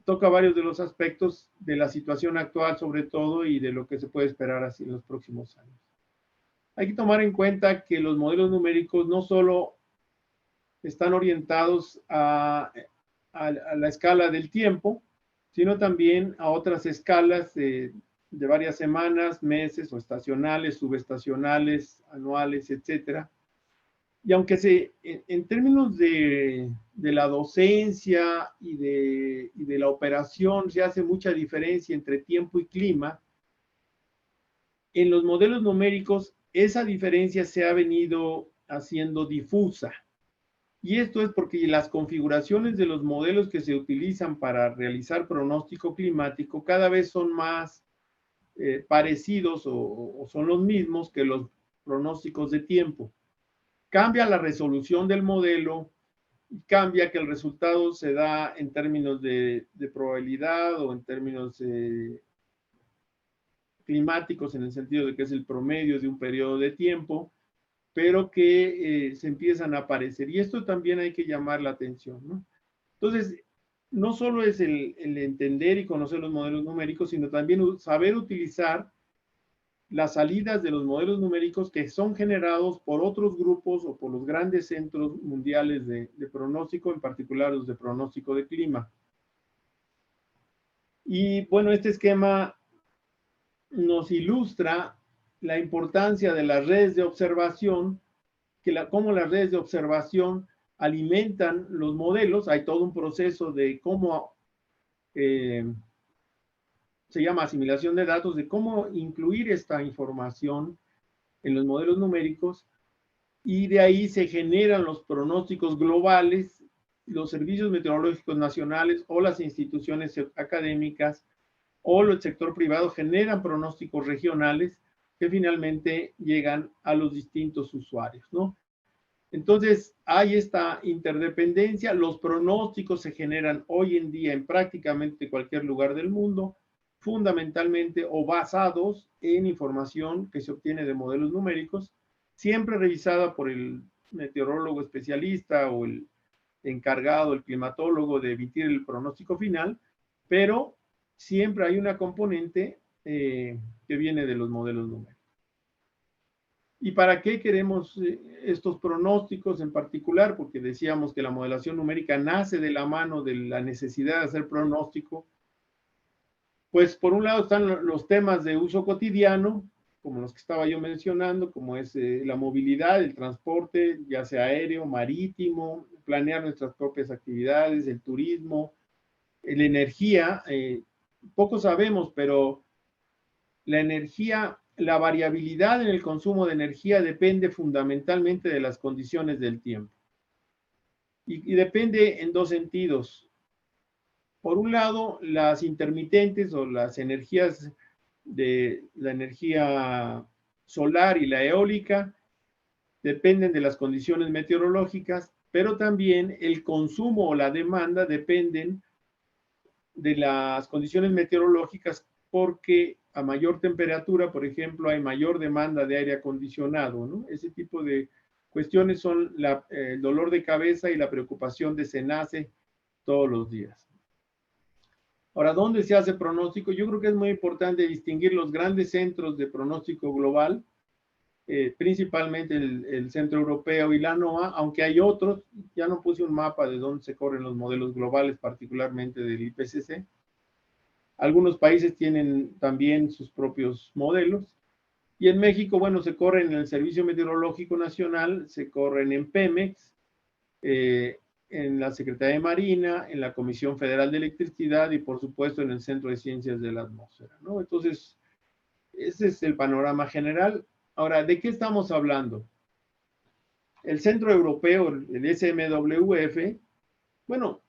toca varios de los aspectos de la situación actual sobre todo y de lo que se puede esperar así en los próximos años. Hay que tomar en cuenta que los modelos numéricos no solo están orientados a la escala del tiempo, sino también a otras escalas de varias semanas, meses o estacionales, subestacionales, anuales, etcétera. Y aunque en términos de la docencia y de la operación se hace mucha diferencia entre tiempo y clima, en los modelos numéricos esa diferencia se ha venido haciendo difusa. Y esto es porque las configuraciones de los modelos que se utilizan para realizar pronóstico climático cada vez son más parecidos o son los mismos que los pronósticos de tiempo. Cambia la resolución del modelo y cambia que el resultado se da en términos de probabilidad o en términos climáticos, en el sentido de que es el promedio de un periodo de tiempo, pero que se empiezan a aparecer. Y esto también hay que llamar la atención, ¿no? Entonces, no solo es el entender y conocer los modelos numéricos, sino también saber utilizar las salidas de los modelos numéricos que son generados por otros grupos o por los grandes centros mundiales de pronóstico, en particular los de pronóstico de clima. Y bueno, este esquema nos ilustra la importancia de las redes de observación, cómo las redes de observación alimentan los modelos. Hay todo un proceso de cómo se llama asimilación de datos, de cómo incluir esta información en los modelos numéricos, y de ahí se generan los pronósticos globales. Los servicios meteorológicos nacionales o las instituciones académicas o el sector privado generan pronósticos regionales que finalmente llegan a los distintos usuarios, ¿no? Entonces, hay esta interdependencia. Los pronósticos se generan hoy en día en prácticamente cualquier lugar del mundo, fundamentalmente o basados en información que se obtiene de modelos numéricos, siempre revisada por el meteorólogo especialista o el encargado, el climatólogo, de emitir el pronóstico final, pero siempre hay una componente que viene de los modelos numéricos. ¿Y para qué queremos estos pronósticos en particular? Porque decíamos que la modelación numérica nace de la mano de la necesidad de hacer pronóstico. Pues por un lado están los temas de uso cotidiano, como los que estaba yo mencionando, como es la movilidad, el transporte, ya sea aéreo, marítimo, planear nuestras propias actividades, el turismo, la energía. Poco sabemos, pero la energía la variabilidad en el consumo de energía depende fundamentalmente de las condiciones del tiempo. Y depende en dos sentidos. Por un lado, las intermitentes o las energías de la energía solar y la eólica dependen de las condiciones meteorológicas, pero también el consumo o la demanda dependen de las condiciones meteorológicas, porque a mayor temperatura, por ejemplo, hay mayor demanda de aire acondicionado, ¿no? Ese tipo de cuestiones son el dolor de cabeza y la preocupación de SENACE todos los días. Ahora, ¿dónde se hace pronóstico? Yo creo que es muy importante distinguir los grandes centros de pronóstico global, principalmente el Centro Europeo y la NOAA, aunque hay otros. Ya no puse un mapa de dónde se corren los modelos globales, particularmente del IPCC. Algunos países tienen también sus propios modelos. Y en México, bueno, se corren en el Servicio Meteorológico Nacional, se corren en Pemex, en la Secretaría de Marina, en la Comisión Federal de Electricidad y, por supuesto, en el Centro de Ciencias de la Atmósfera, ¿no? Entonces, ese es el panorama general. Ahora, ¿de qué estamos hablando? El Centro Europeo, el SMWF, bueno,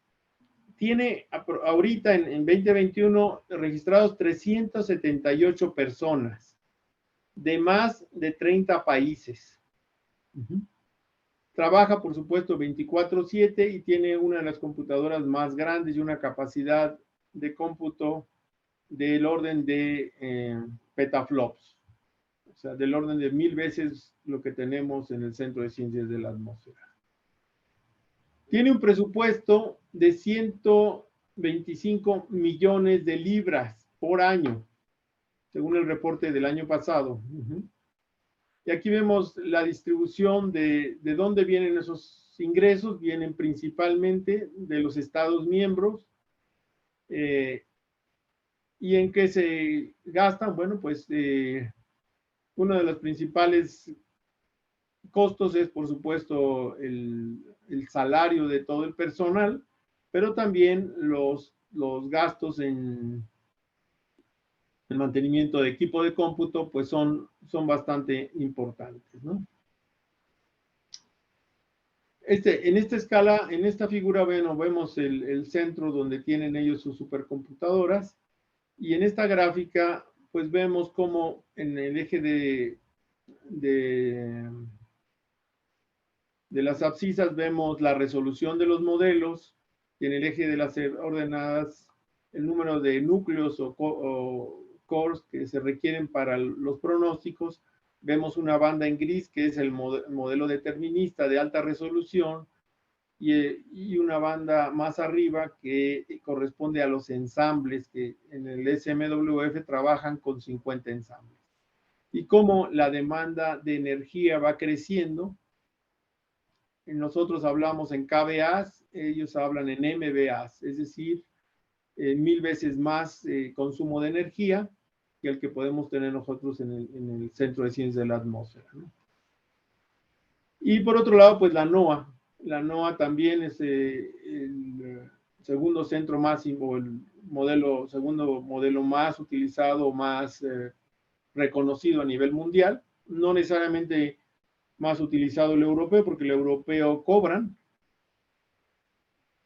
tiene ahorita en 2021 registrados 378 personas de más de 30 países. Trabaja, por supuesto, 24/7 y tiene una de las computadoras más grandes y una capacidad de cómputo del orden de petaflops. O sea, del orden de 1000 veces lo que tenemos en el Centro de Ciencias de la Atmósfera. Tiene un presupuesto de 125 millones de libras por año, según el reporte del año pasado. Y aquí vemos la distribución de dónde vienen esos ingresos. Vienen principalmente de los Estados miembros. ¿Y en qué se gastan? Bueno, pues uno de los principales costos es, por supuesto, el salario de todo el personal, pero también los gastos en el mantenimiento de equipo de cómputo, pues son bastante importantes, ¿no? En esta escala, en esta figura, bueno, vemos el centro donde tienen ellos sus supercomputadoras, y en esta gráfica, pues vemos cómo en el eje de las abscisas vemos la resolución de los modelos, y en el eje de las ordenadas el número de núcleos o cores que se requieren para los pronósticos. Vemos una banda en gris que es el modelo determinista de alta resolución, y una banda más arriba que corresponde a los ensambles, que en el SMWF trabajan con 50 ensambles. Y cómo la demanda de energía va creciendo. Nosotros hablamos en kVAs, ellos hablan en MVAs, es decir, 1000 veces más consumo de energía que el que podemos tener nosotros en el Centro de Ciencias de la Atmósfera, ¿no? Y por otro lado, pues la NOAA. La NOAA también es el segundo centro más, o el segundo modelo más utilizado, más reconocido a nivel mundial. No necesariamente más utilizado el europeo, porque el europeo cobran.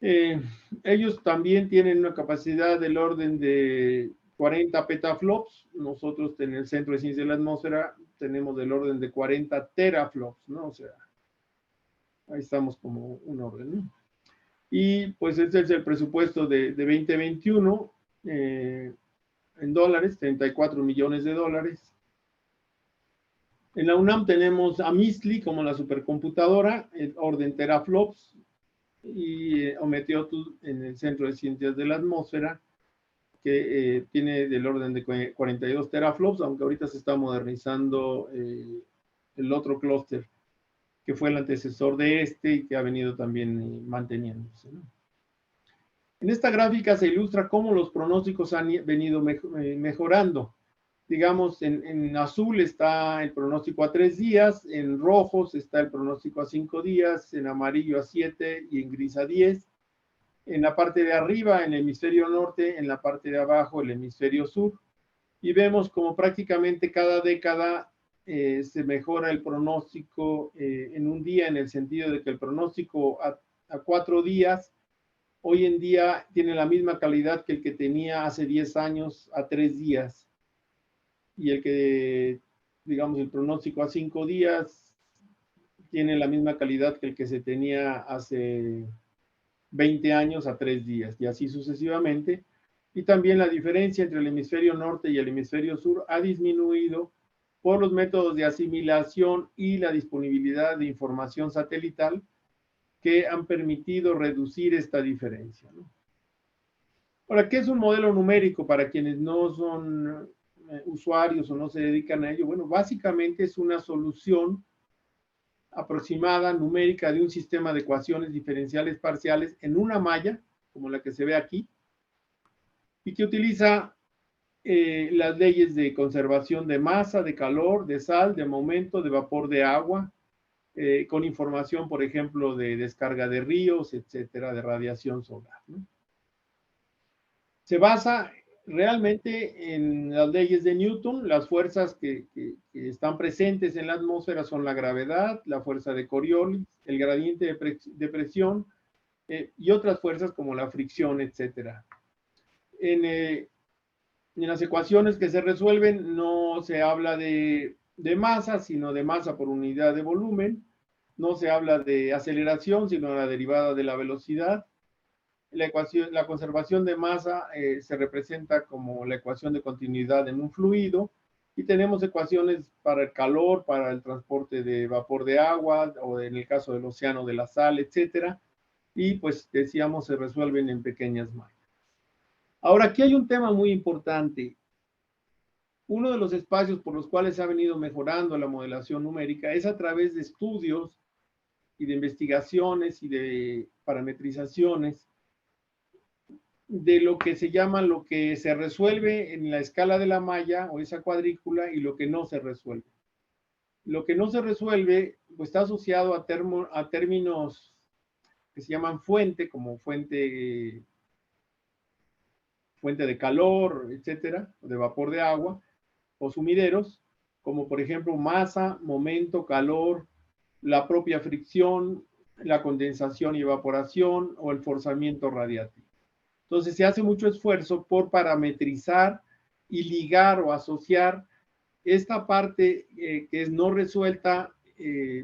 Ellos también tienen una capacidad del orden de 40 petaflops. Nosotros en el Centro de Ciencias de la Atmósfera tenemos del orden de 40 teraflops, ¿no? O sea, ahí estamos como un orden, ¿no? Y pues ese es el presupuesto de 2021 en dólares, 34 millones de dólares. En la UNAM tenemos a MISLI como la supercomputadora, el orden teraflops, y Ometeotl en el Centro de Ciencias de la Atmósfera, que tiene del orden de 42 teraflops, aunque ahorita se está modernizando el otro clúster, que fue el antecesor de este y que ha venido también manteniéndose, ¿no? En esta gráfica se ilustra cómo los pronósticos han venido mejorando. Digamos, en azul está el pronóstico a 3 días, en rojos está el pronóstico a 5 días, en amarillo a 7 y en gris a 10. En la parte de arriba, en el hemisferio norte, en la parte de abajo, el hemisferio sur. y vemos como prácticamente cada década se mejora el pronóstico en un día, en el sentido de que el pronóstico a 4 días hoy en día tiene la misma calidad que el que tenía hace 10 años a 3 días. Y el que, digamos, el pronóstico a 5 días tiene la misma calidad que el que se tenía hace 20 años a 3 días, y así sucesivamente. Y también la diferencia entre el hemisferio norte y el hemisferio sur ha disminuido por los métodos de asimilación y la disponibilidad de información satelital que han permitido reducir esta diferencia, ¿no? Ahora, ¿qué es un modelo numérico para quienes no son usuarios o no se dedican a ello? Bueno, básicamente es una solución aproximada numérica de un sistema de ecuaciones diferenciales parciales en una malla, como la que se ve aquí, y que utiliza las leyes de conservación de masa, de calor, de sal, de momento, de vapor de agua, con información, por ejemplo, de descarga de ríos, etcétera, de radiación solar, ¿no? Se basa realmente en las leyes de Newton. Las fuerzas que están presentes en la atmósfera son la gravedad, la fuerza de Coriolis, el gradiente de presión y otras fuerzas como la fricción, etcétera. En las ecuaciones que se resuelven no se habla de masa, sino de masa por unidad de volumen. No se habla de aceleración, sino de la derivada de la velocidad. La conservación de masa se representa como la ecuación de continuidad en un fluido, y tenemos ecuaciones para el calor, para el transporte de vapor de agua, o en el caso del océano de la sal, etcétera, y pues decíamos se resuelven en pequeñas mallas. Ahora, aquí hay un tema muy importante. Uno de los espacios por los cuales se ha venido mejorando la modelación numérica es a través de estudios y de investigaciones y de parametrizaciones de lo que se llama lo que se resuelve en la escala de la malla o esa cuadrícula, y lo que no se resuelve. Lo que no se resuelve pues está asociado a términos que se llaman fuente, como fuente de calor, etcétera, de vapor de agua, o sumideros, como por ejemplo masa, momento, calor, la propia fricción, la condensación y evaporación, o el forzamiento radiativo. Entonces se hace mucho esfuerzo por parametrizar y ligar o asociar esta parte que es no resuelta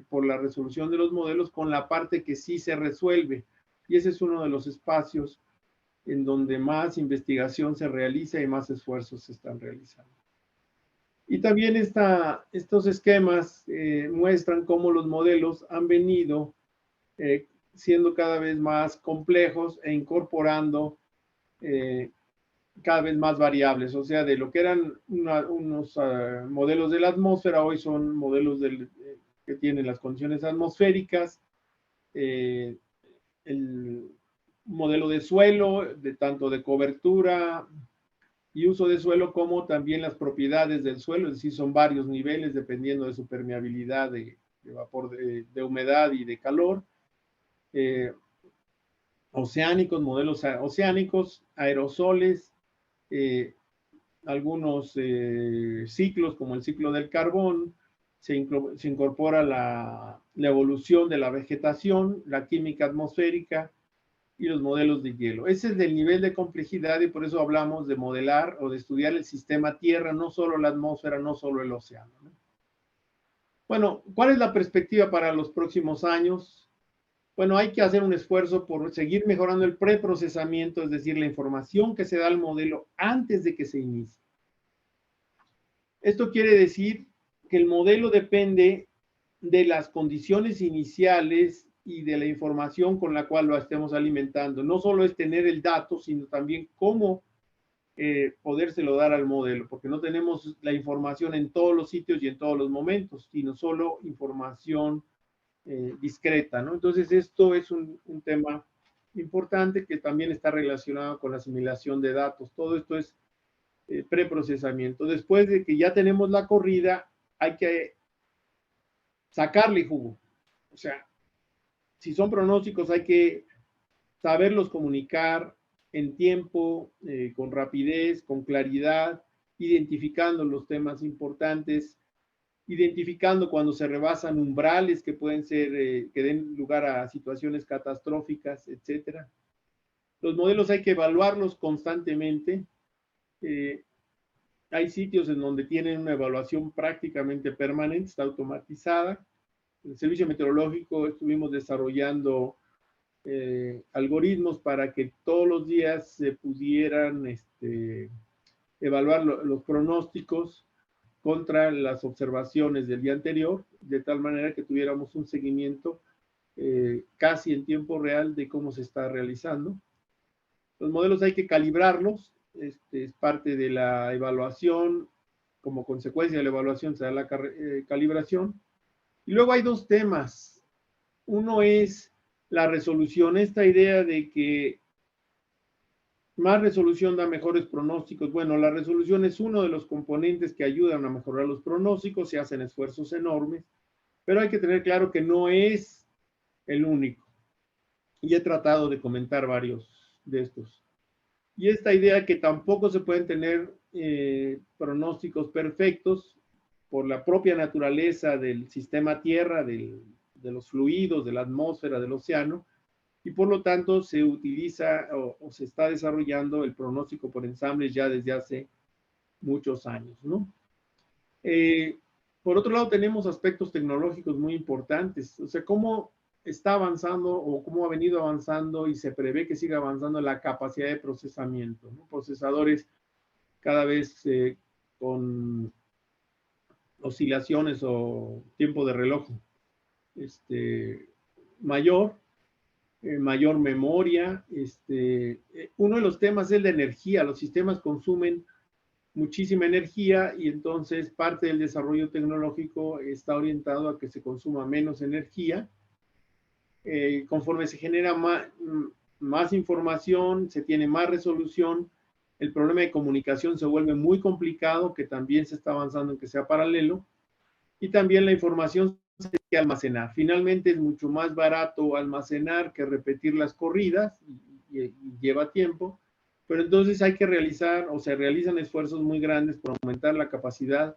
por la resolución de los modelos con la parte que sí se resuelve. Y ese es uno de los espacios en donde más investigación se realiza y más esfuerzos se están realizando. Y también estos esquemas muestran cómo los modelos han venido siendo cada vez más complejos e incorporando cada vez más variables. O sea, de lo que eran unos modelos de la atmósfera, hoy son modelos que tienen las condiciones atmosféricas, el modelo de suelo, tanto de cobertura y uso de suelo, como también las propiedades del suelo, es decir, son varios niveles dependiendo de su permeabilidad de vapor, de humedad y de calor. Oceánicos, modelos oceánicos, aerosoles, algunos ciclos como el ciclo del carbón, se incorpora la evolución de la vegetación, la química atmosférica y los modelos de hielo. Ese es el nivel de complejidad, y por eso hablamos de modelar o de estudiar el sistema Tierra, no solo la atmósfera, no solo el océano, ¿no? Bueno, ¿cuál es la perspectiva para los próximos años? Bueno, hay que hacer un esfuerzo por seguir mejorando el preprocesamiento, es decir, la información que se da al modelo antes de que se inicie. Esto quiere decir que el modelo depende de las condiciones iniciales y de la información con la cual lo estemos alimentando. No solo es tener el dato, sino también cómo podérselo dar al modelo, porque no tenemos la información en todos los sitios y en todos los momentos, sino solo información discreta, ¿no? Entonces esto es un tema importante que también está relacionado con la asimilación de datos. Todo esto es preprocesamiento. Después de que ya tenemos la corrida, hay que sacarle jugo. O sea, si son pronósticos, hay que saberlos comunicar en tiempo, con rapidez, con claridad, identificando los temas importantes, identificando cuando se rebasan umbrales que pueden ser, que den lugar a situaciones catastróficas, etcétera. Los modelos hay que evaluarlos constantemente. Hay sitios en donde tienen una evaluación prácticamente permanente, está automatizada. En el servicio meteorológico estuvimos desarrollando algoritmos para que todos los días se pudieran evaluar los pronósticos contra las observaciones del día anterior, de tal manera que tuviéramos un seguimiento casi en tiempo real de cómo se está realizando. Los modelos hay que calibrarlos, es parte de la evaluación, como consecuencia de la evaluación se da la calibración. Y luego hay dos temas. Uno es la resolución, esta idea de que más resolución da mejores pronósticos. Bueno, la resolución es uno de los componentes que ayudan a mejorar los pronósticos, se hacen esfuerzos enormes, pero hay que tener claro que no es el único. Y he tratado de comentar varios de estos. Y esta idea que tampoco se pueden tener pronósticos perfectos por la propia naturaleza del sistema Tierra, de los fluidos, de la atmósfera, del océano, y por lo tanto se utiliza o se está desarrollando el pronóstico por ensambles ya desde hace muchos años, ¿no? Por otro lado, tenemos aspectos tecnológicos muy importantes, o sea, cómo está avanzando o cómo ha venido avanzando y se prevé que siga avanzando la capacidad de procesamiento, ¿no? Procesadores cada vez con oscilaciones o tiempo de reloj mayor, mayor memoria. Uno de los temas es la energía. Los sistemas consumen muchísima energía y entonces parte del desarrollo tecnológico está orientado a que se consuma menos energía. Conforme se genera más información, se tiene más resolución, el problema de comunicación se vuelve muy complicado, que también se está avanzando en que sea paralelo, y también la información se tiene que almacenar. Finalmente es mucho más barato almacenar que repetir las corridas, y lleva tiempo, pero entonces hay que realizar, o se realizan esfuerzos muy grandes por aumentar la capacidad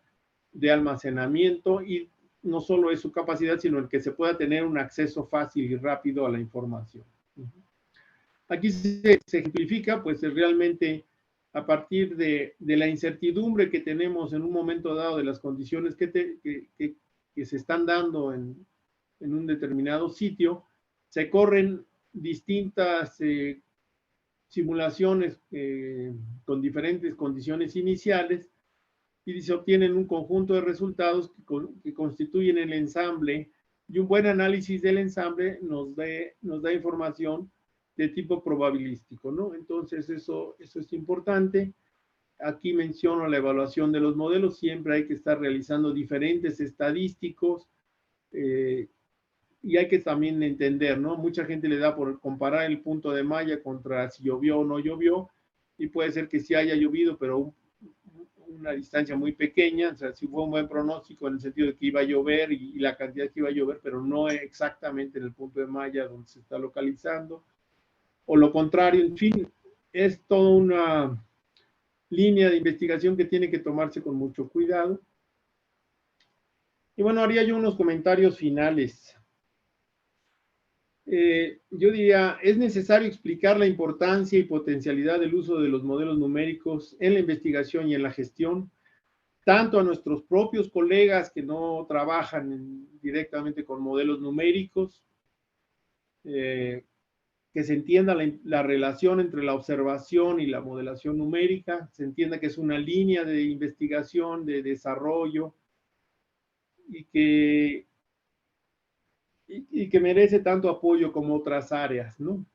de almacenamiento, y no solo es su capacidad, sino el que se pueda tener un acceso fácil y rápido a la información. Aquí se ejemplifica, pues realmente a partir de la incertidumbre que tenemos en un momento dado de las condiciones que se están dando en un determinado sitio, se corren distintas simulaciones con diferentes condiciones iniciales, y se obtienen un conjunto de resultados que constituyen el ensamble, y un buen análisis del ensamble nos da información de tipo probabilístico, ¿no? Entonces eso es importante. Aquí menciono la evaluación de los modelos. Siempre hay que estar realizando diferentes estadísticos, y hay que también entender, ¿no? Mucha gente le da por comparar el punto de malla contra si llovió o no llovió, y puede ser que sí haya llovido, pero una distancia muy pequeña. O sea, sí fue un buen pronóstico en el sentido de que iba a llover y la cantidad que iba a llover, pero no exactamente en el punto de malla donde se está localizando, o lo contrario. En fin, es toda una línea de investigación que tiene que tomarse con mucho cuidado. Y bueno, haría yo unos comentarios finales. Yo diría, es necesario explicar la importancia y potencialidad del uso de los modelos numéricos en la investigación y en la gestión, tanto a nuestros propios colegas que no trabajan directamente con modelos numéricos, que se entienda la relación entre la observación y la modelación numérica, se entienda que es una línea de investigación, de desarrollo, y que merece tanto apoyo como otras áreas, ¿no?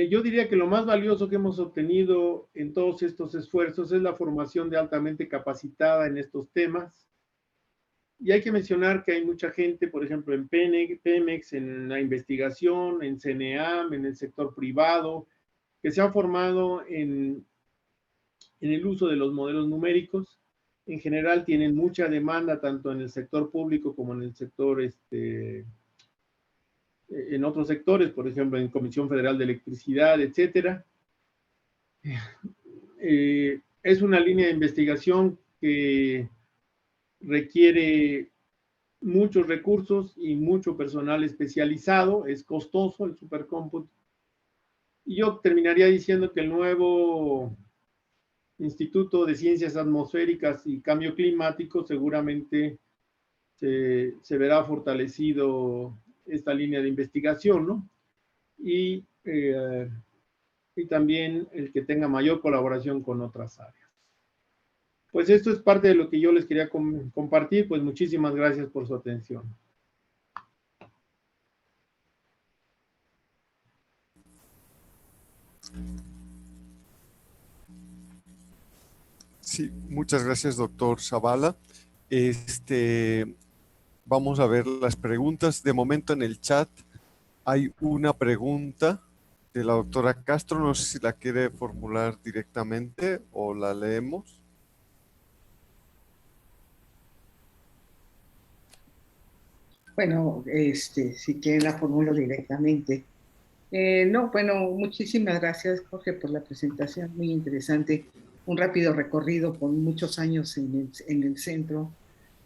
Yo diría que lo más valioso que hemos obtenido en todos estos esfuerzos es la formación de altamente capacitada en estos temas. Y hay que mencionar que hay mucha gente, por ejemplo, en Pemex, en la investigación, en CNEAM, en el sector privado, que se han formado en el uso de los modelos numéricos. En general tienen mucha demanda tanto en el sector público como en el sector, en otros sectores, por ejemplo, en Comisión Federal de Electricidad, etcétera. Es una línea de investigación que requiere muchos recursos y mucho personal especializado, es costoso el supercómputo. Y yo terminaría diciendo que el nuevo Instituto de Ciencias Atmosféricas y Cambio Climático seguramente se verá fortalecido esta línea de investigación, ¿no? Y también el que tenga mayor colaboración con otras áreas. Pues esto es parte de lo que yo les quería compartir, pues muchísimas gracias por su atención.
Sí, muchas gracias, doctor Zavala. Vamos a ver las preguntas. De momento en el chat hay una pregunta de la doctora Castro. No sé si la quiere formular directamente o la leemos.
Bueno, si quieren la formulo directamente. No, bueno, muchísimas gracias, Jorge, por la presentación, muy interesante. Un rápido recorrido por muchos años en el centro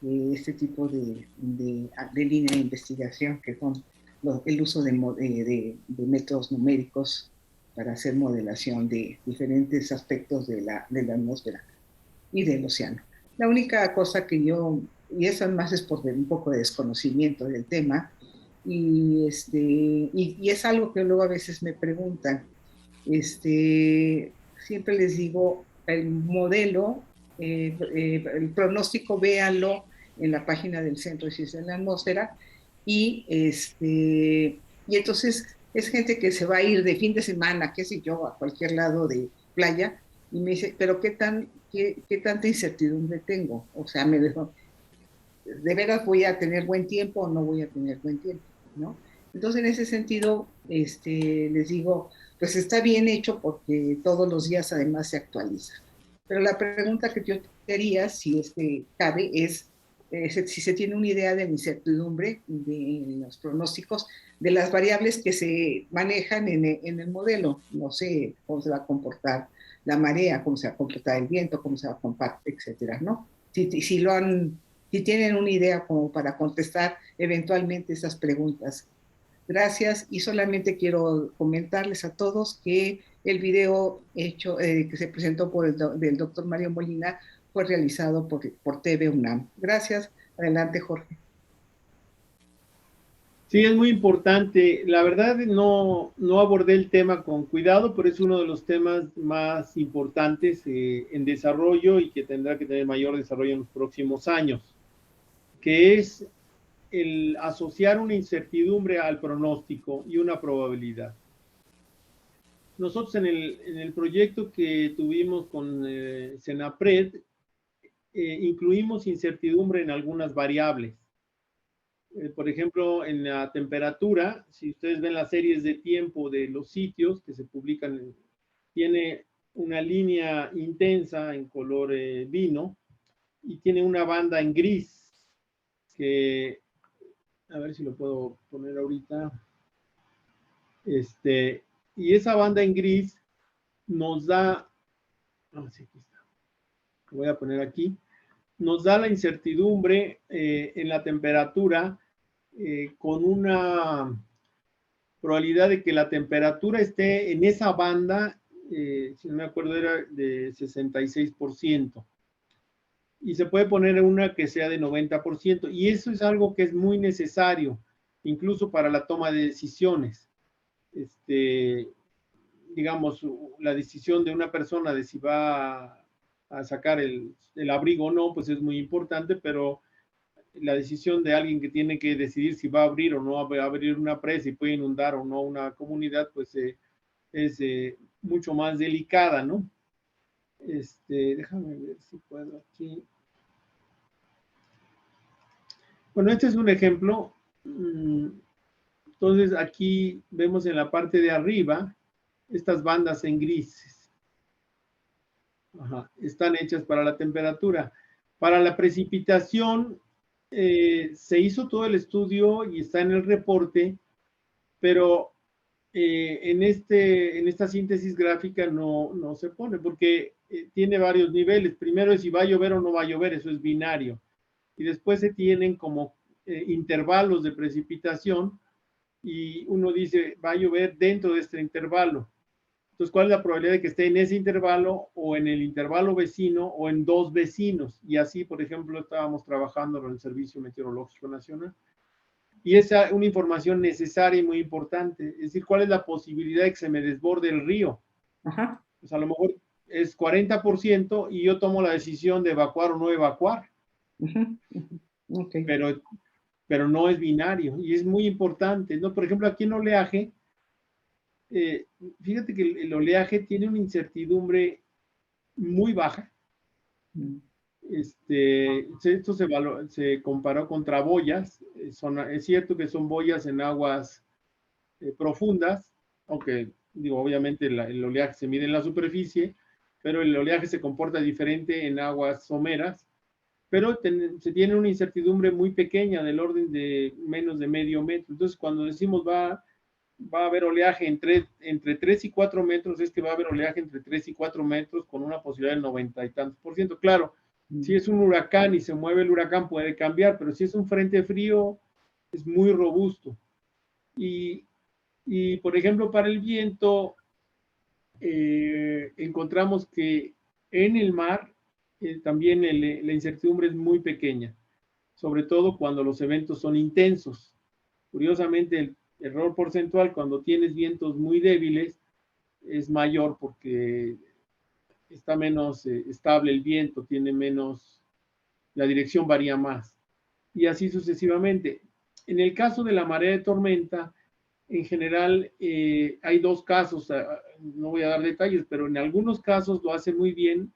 de este tipo de línea de investigación, que son el uso de métodos numéricos para hacer modelación de diferentes aspectos de la atmósfera y del océano. La única cosa que y eso más es por un poco de desconocimiento del tema, y es algo que luego a veces me preguntan. Siempre les digo, el modelo, el pronóstico, véanlo en la página del Centro de Ciencias de la Atmósfera, y entonces es gente que se va a ir de fin de semana, qué sé yo, a cualquier lado de playa, y me dice, pero ¿qué tanta incertidumbre tengo? O sea, me dejo, ¿de veras voy a tener buen tiempo o no voy a tener buen tiempo? ¿No? Entonces, en ese sentido, les digo, pues está bien hecho porque todos los días además se actualiza. Pero la pregunta que yo te haría, si es que cabe, es si se tiene una idea de la incertidumbre de los pronósticos, de las variables que se manejan en el modelo. No sé cómo se va a comportar la marea, cómo se va a comportar el viento, cómo se va a comportar, etcétera, ¿no? Si tienen una idea como para contestar eventualmente esas preguntas. Gracias, y solamente quiero comentarles a todos que el video que se presentó del doctor Mario Molina fue realizado por TV UNAM. Gracias. Adelante, Jorge.
Sí, es muy importante. La verdad no abordé el tema con cuidado, pero es uno de los temas más importantes en desarrollo y que tendrá que tener mayor desarrollo en los próximos años, que es el asociar una incertidumbre al pronóstico y una probabilidad. Nosotros en el proyecto que tuvimos con Senapred, incluimos incertidumbre en algunas variables. Por ejemplo, en la temperatura, si ustedes ven las series de tiempo de los sitios que se publican, tiene una línea intensa en color vino y tiene una banda en gris, que, a ver si lo puedo poner ahorita, y esa banda en gris nos da, sí, aquí está, lo voy a poner aquí, nos da la incertidumbre en la temperatura con una probabilidad de que la temperatura esté en esa banda, si no me acuerdo era de 66%. Y se puede poner una que sea de 90%. Y eso es algo que es muy necesario, incluso para la toma de decisiones. Digamos, la decisión de una persona de si va a sacar el abrigo o no, pues es muy importante, pero la decisión de alguien que tiene que decidir si va a abrir o no va a abrir una presa y puede inundar o no una comunidad, pues es mucho más delicada, ¿no? Déjame ver si puedo aquí. Bueno, este es un ejemplo. Entonces, aquí vemos en la parte de arriba estas bandas en grises. Ajá, están hechas para la temperatura. Para la precipitación, se hizo todo el estudio y está en el reporte, pero en esta síntesis gráfica no se pone, porque tiene varios niveles. Primero es si va a llover o no va a llover, eso es binario. Y después se tienen como intervalos de precipitación y uno dice, va a llover dentro de este intervalo. Entonces, ¿cuál es la probabilidad de que esté en ese intervalo o en el intervalo vecino o en dos vecinos? Y así, por ejemplo, estábamos trabajando en el Servicio Meteorológico Nacional. Y esa es una información necesaria y muy importante. Es decir, ¿cuál es la posibilidad de que se me desborde el río?
Ajá.
Pues a lo mejor es 40% y yo tomo la decisión de evacuar o no evacuar.
Uh-huh. Uh-huh. Okay.
Pero no es binario y es muy importante, ¿no? Por ejemplo, aquí en oleaje, fíjate que el oleaje tiene una incertidumbre muy baja. Esto se comparó contra boyas. Es cierto que son boyas en aguas profundas, aunque digo, obviamente el oleaje se mide en la superficie, pero el oleaje se comporta diferente en aguas someras, pero se tiene una incertidumbre muy pequeña del orden de menos de medio metro. Entonces, cuando decimos va a haber oleaje entre 3 y 4 metros, es que va a haber oleaje entre 3 y 4 metros con una posibilidad del 90 y tantos %. Claro, si es un huracán y se mueve el huracán puede cambiar, pero si es un frente frío es muy robusto. Y por ejemplo, para el viento, encontramos que en el mar también la incertidumbre es muy pequeña, sobre todo cuando los eventos son intensos. Curiosamente, el error porcentual cuando tienes vientos muy débiles es mayor porque está menos estable el viento, tiene menos, la dirección varía más. Y así sucesivamente. En el caso de la marea de tormenta, en general hay dos casos, no voy a dar detalles, pero en algunos casos lo hace muy bien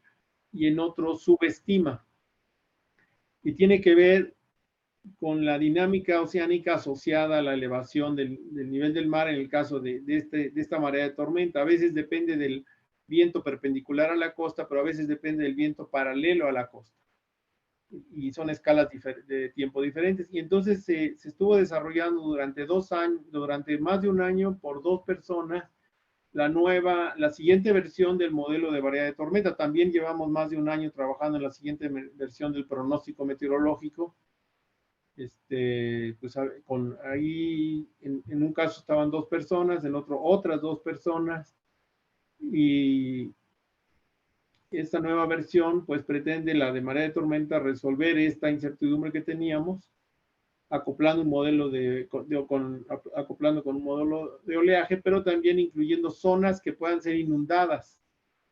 y en otros subestima. Y tiene que ver con la dinámica oceánica asociada a la elevación del nivel del mar en el caso de esta marea de tormenta. A veces depende del viento perpendicular a la costa, pero a veces depende del viento paralelo a la costa. Y son escalas de tiempo diferentes. Y entonces se estuvo desarrollando durante 2 años, durante más de un año por 2 personas, la siguiente versión del modelo de variedad de tormenta. También llevamos más de un año trabajando en la siguiente versión del pronóstico meteorológico. Pues ahí en un caso estaban 2 personas, en otro otras 2 personas, y esta nueva versión pues pretende, la de marea de tormenta, resolver esta incertidumbre que teníamos, acoplando un modelo acoplando con un modelo de oleaje, pero también incluyendo zonas que puedan ser inundadas.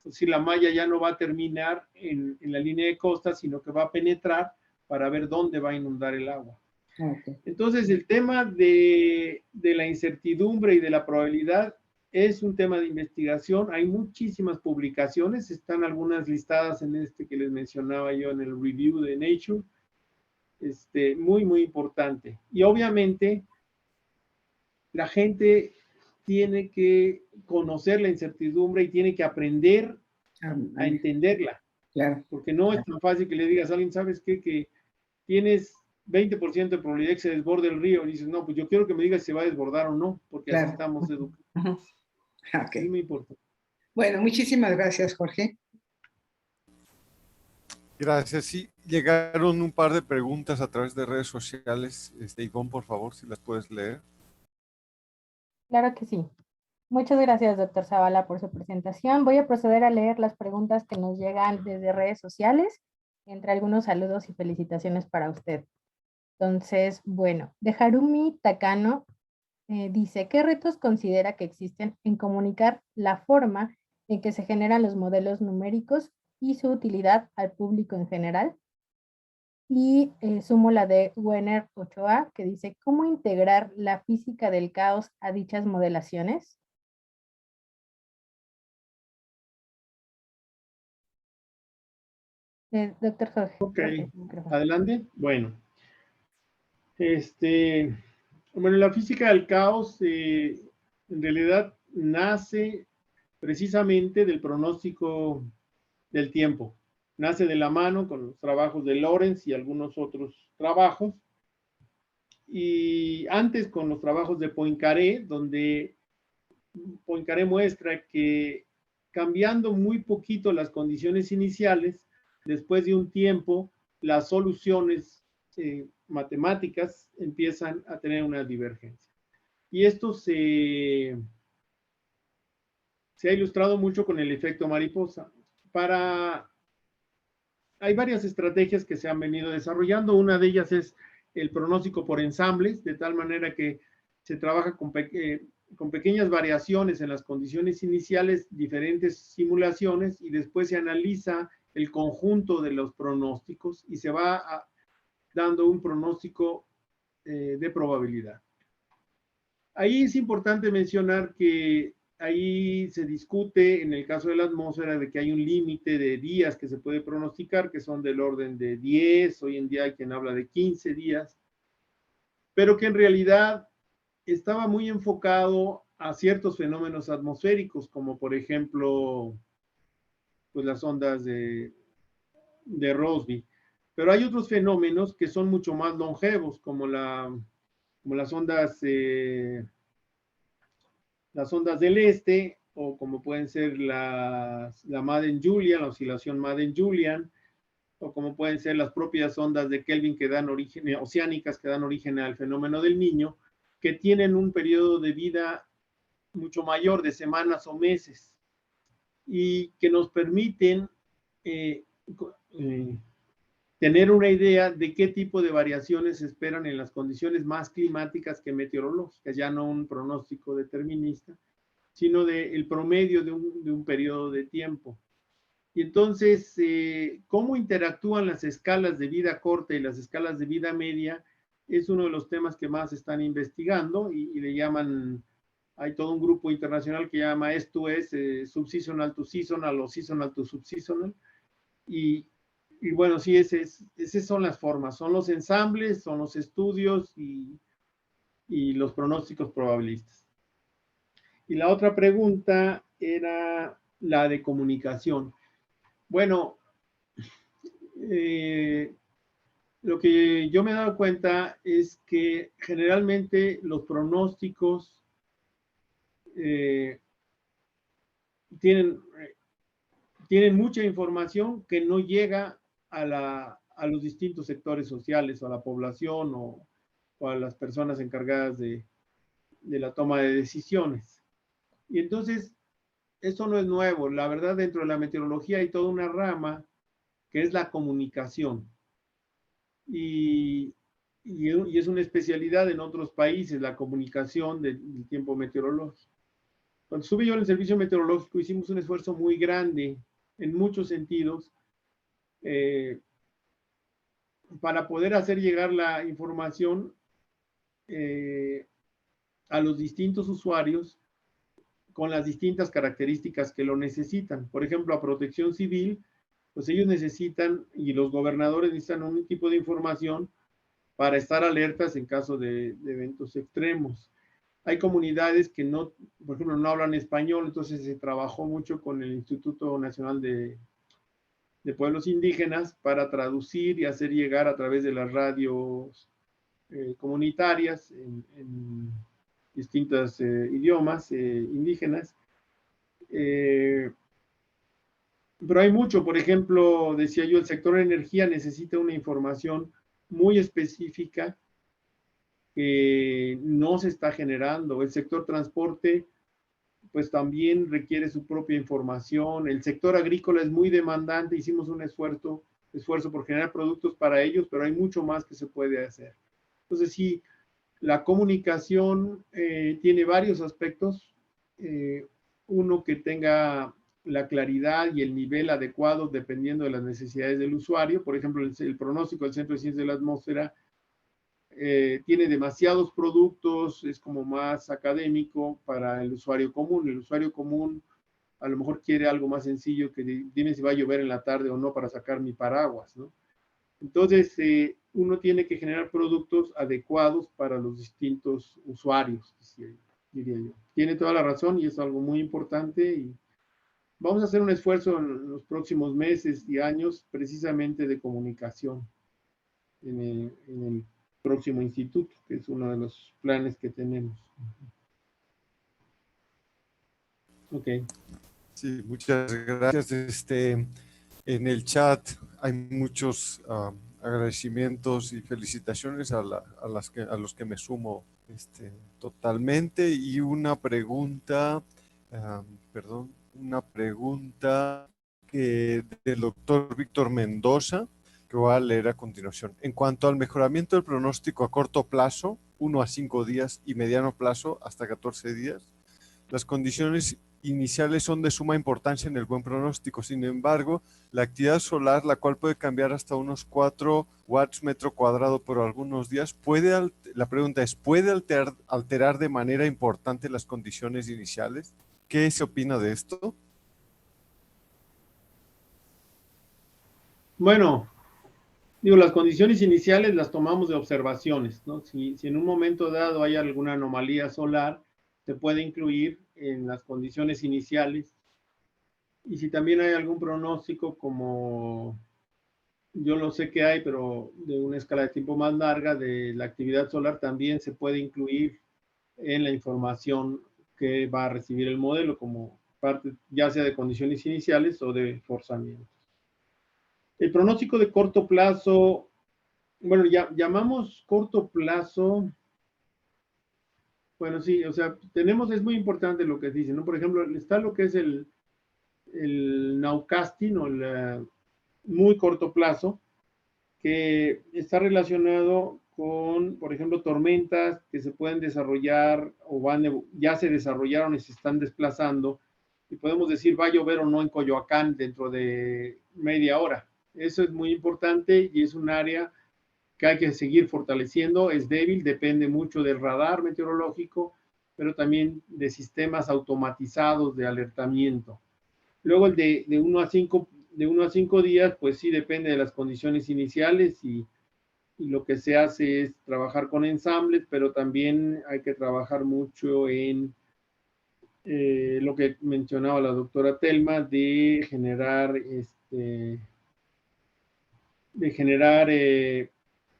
Es decir, la malla ya no va a terminar en la línea de costa, sino que va a penetrar para ver dónde va a inundar el agua. Okay. Entonces, el tema de la incertidumbre y de la probabilidad es un tema de investigación. Hay muchísimas publicaciones, están algunas listadas en que les mencionaba yo en el review de Nature. Muy, muy importante. Y obviamente, la gente tiene que conocer la incertidumbre y tiene que aprender a entenderla. Claro. Porque no es tan fácil que le digas a alguien, ¿sabes qué? Que tienes 20% de probabilidad de que se desborde el río. Y dices, no, pues yo quiero que me digas si se va a desbordar o no, porque claro, así estamos educados. Okay. Es muy importante.
Bueno, muchísimas gracias, Jorge.
Gracias. Sí, llegaron un par de preguntas a través de redes sociales. Ivonne, por favor, si las puedes leer.
Claro que sí. Muchas gracias, doctor Zavala, por su presentación. Voy a proceder a leer las preguntas que nos llegan desde redes sociales, entre algunos saludos y felicitaciones para usted. Entonces, bueno, de Harumi Takano dice, ¿qué retos considera que existen en comunicar la forma en que se generan los modelos numéricos y su utilidad al público en general? Y sumo la de Wenner Ochoa, que dice, ¿cómo integrar la física del caos a dichas modelaciones? Doctor Jorge.
Ok, adelante. Bueno. Bueno, la física del caos en realidad nace precisamente del pronóstico del tiempo. Nace de la mano con los trabajos de Lorentz y algunos otros trabajos. Y antes con los trabajos de Poincaré, donde Poincaré muestra que cambiando muy poquito las condiciones iniciales, después de un tiempo, las soluciones matemáticas empiezan a tener una divergencia. Y esto se ha ilustrado mucho con el efecto mariposa. Hay varias estrategias que se han venido desarrollando. Una de ellas es el pronóstico por ensambles, de tal manera que se trabaja con pequeñas variaciones en las condiciones iniciales, diferentes simulaciones, y después se analiza el conjunto de los pronósticos y se va dando un pronóstico de probabilidad. Ahí es importante mencionar que ahí se discute, en el caso de la atmósfera, de que hay un límite de días que se puede pronosticar, que son del orden de 10, hoy en día hay quien habla de 15 días, pero que en realidad estaba muy enfocado a ciertos fenómenos atmosféricos, como por ejemplo, pues las ondas de Rossby. Pero hay otros fenómenos que son mucho más longevos, como las ondas del este, o como pueden ser la Madden-Julian, la oscilación Madden-Julian, o como pueden ser las propias ondas de Kelvin que dan origen, oceánicas, que dan origen al fenómeno del Niño, que tienen un periodo de vida mucho mayor, de semanas o meses, y que nos permiten tener una idea de qué tipo de variaciones se esperan en las condiciones más climáticas que meteorológicas, ya no un pronóstico determinista, sino del promedio de un periodo de tiempo. Y entonces, cómo interactúan las escalas de vida corta y las escalas de vida media es uno de los temas que más están investigando y le llaman, hay todo un grupo internacional que llama esto es subseasonal to seasonal o seasonal to subseasonal. Y bueno, sí, esas son las formas, son los ensambles, son los estudios y los pronósticos probabilistas. Y la otra pregunta era la de comunicación. Bueno, lo que yo me he dado cuenta es que generalmente los pronósticos tienen mucha información que no llega a los distintos sectores sociales o a la población o a las personas encargadas de la toma de decisiones. Y entonces, esto no es nuevo. La verdad, dentro de la meteorología hay toda una rama que es la comunicación. Y es una especialidad en otros países, la comunicación del tiempo meteorológico. Cuando estuve yo en el servicio meteorológico, hicimos un esfuerzo muy grande, en muchos sentidos, para poder hacer llegar la información a los distintos usuarios con las distintas características que lo necesitan. Por ejemplo, a Protección Civil, pues ellos necesitan, y los gobernadores necesitan un tipo de información para estar alertas en caso de eventos extremos. Hay comunidades que no, por ejemplo, no hablan español, entonces se trabajó mucho con el Instituto Nacional de Pueblos Indígenas para traducir y hacer llegar a través de las radios comunitarias en distintos idiomas indígenas. Pero hay mucho, por ejemplo, decía yo, el sector de energía necesita una información muy específica que no se está generando. El sector transporte, pues también requiere su propia información. El sector agrícola es muy demandante. Hicimos un esfuerzo por generar productos para ellos, pero hay mucho más que se puede hacer. Entonces, sí, la comunicación tiene varios aspectos. Uno, que tenga la claridad y el nivel adecuado dependiendo de las necesidades del usuario. Por ejemplo, el pronóstico del Centro de Ciencias de la Atmósfera tiene demasiados productos, es como más académico para el usuario común. El usuario común a lo mejor quiere algo más sencillo que dime si va a llover en la tarde o no para sacar mi paraguas, ¿no? Entonces, uno tiene que generar productos adecuados para los distintos usuarios, diría yo. Tiene toda la razón y es algo muy importante y vamos a hacer un esfuerzo en los próximos meses y años precisamente de comunicación en el próximo instituto, que es uno de los planes que tenemos. Ok.
Sí, muchas gracias. En el chat hay muchos agradecimientos y felicitaciones a los que me sumo totalmente. Y una pregunta, una pregunta del doctor Víctor Mendoza, que voy a leer a continuación. En cuanto al mejoramiento del pronóstico a corto plazo, 1 a 5 días, y mediano plazo, hasta 14 días, las condiciones iniciales son de suma importancia en el buen pronóstico. Sin embargo, la actividad solar, la cual puede cambiar hasta unos 4 watts metro cuadrado por algunos días, la pregunta es, ¿puede alterar de manera importante las condiciones iniciales? ¿Qué se opina de esto?
Bueno, digo, las condiciones iniciales las tomamos de observaciones, ¿no? Si en un momento dado hay alguna anomalía solar, se puede incluir en las condiciones iniciales. Y si también hay algún pronóstico, como yo lo sé que hay, pero de una escala de tiempo más larga, de la actividad solar, también se puede incluir en la información que va a recibir el modelo como parte, ya sea de condiciones iniciales o de forzamientos. El pronóstico de corto plazo, bueno, ya llamamos corto plazo, bueno, sí, o sea, es muy importante lo que dicen, ¿no? Por ejemplo, está lo que es el nowcasting o el muy corto plazo, que está relacionado con, por ejemplo, tormentas que se pueden desarrollar o ya se desarrollaron y se están desplazando, y podemos decir va a llover o no en Coyoacán dentro de media hora. Eso es muy importante y es un área que hay que seguir fortaleciendo. Es débil, depende mucho del radar meteorológico, pero también de sistemas automatizados de alertamiento. Luego el de 1 a 5 días, pues sí depende de las condiciones iniciales y lo que se hace es trabajar con ensambles, pero también hay que trabajar mucho en lo que mencionaba la doctora Telma, de generar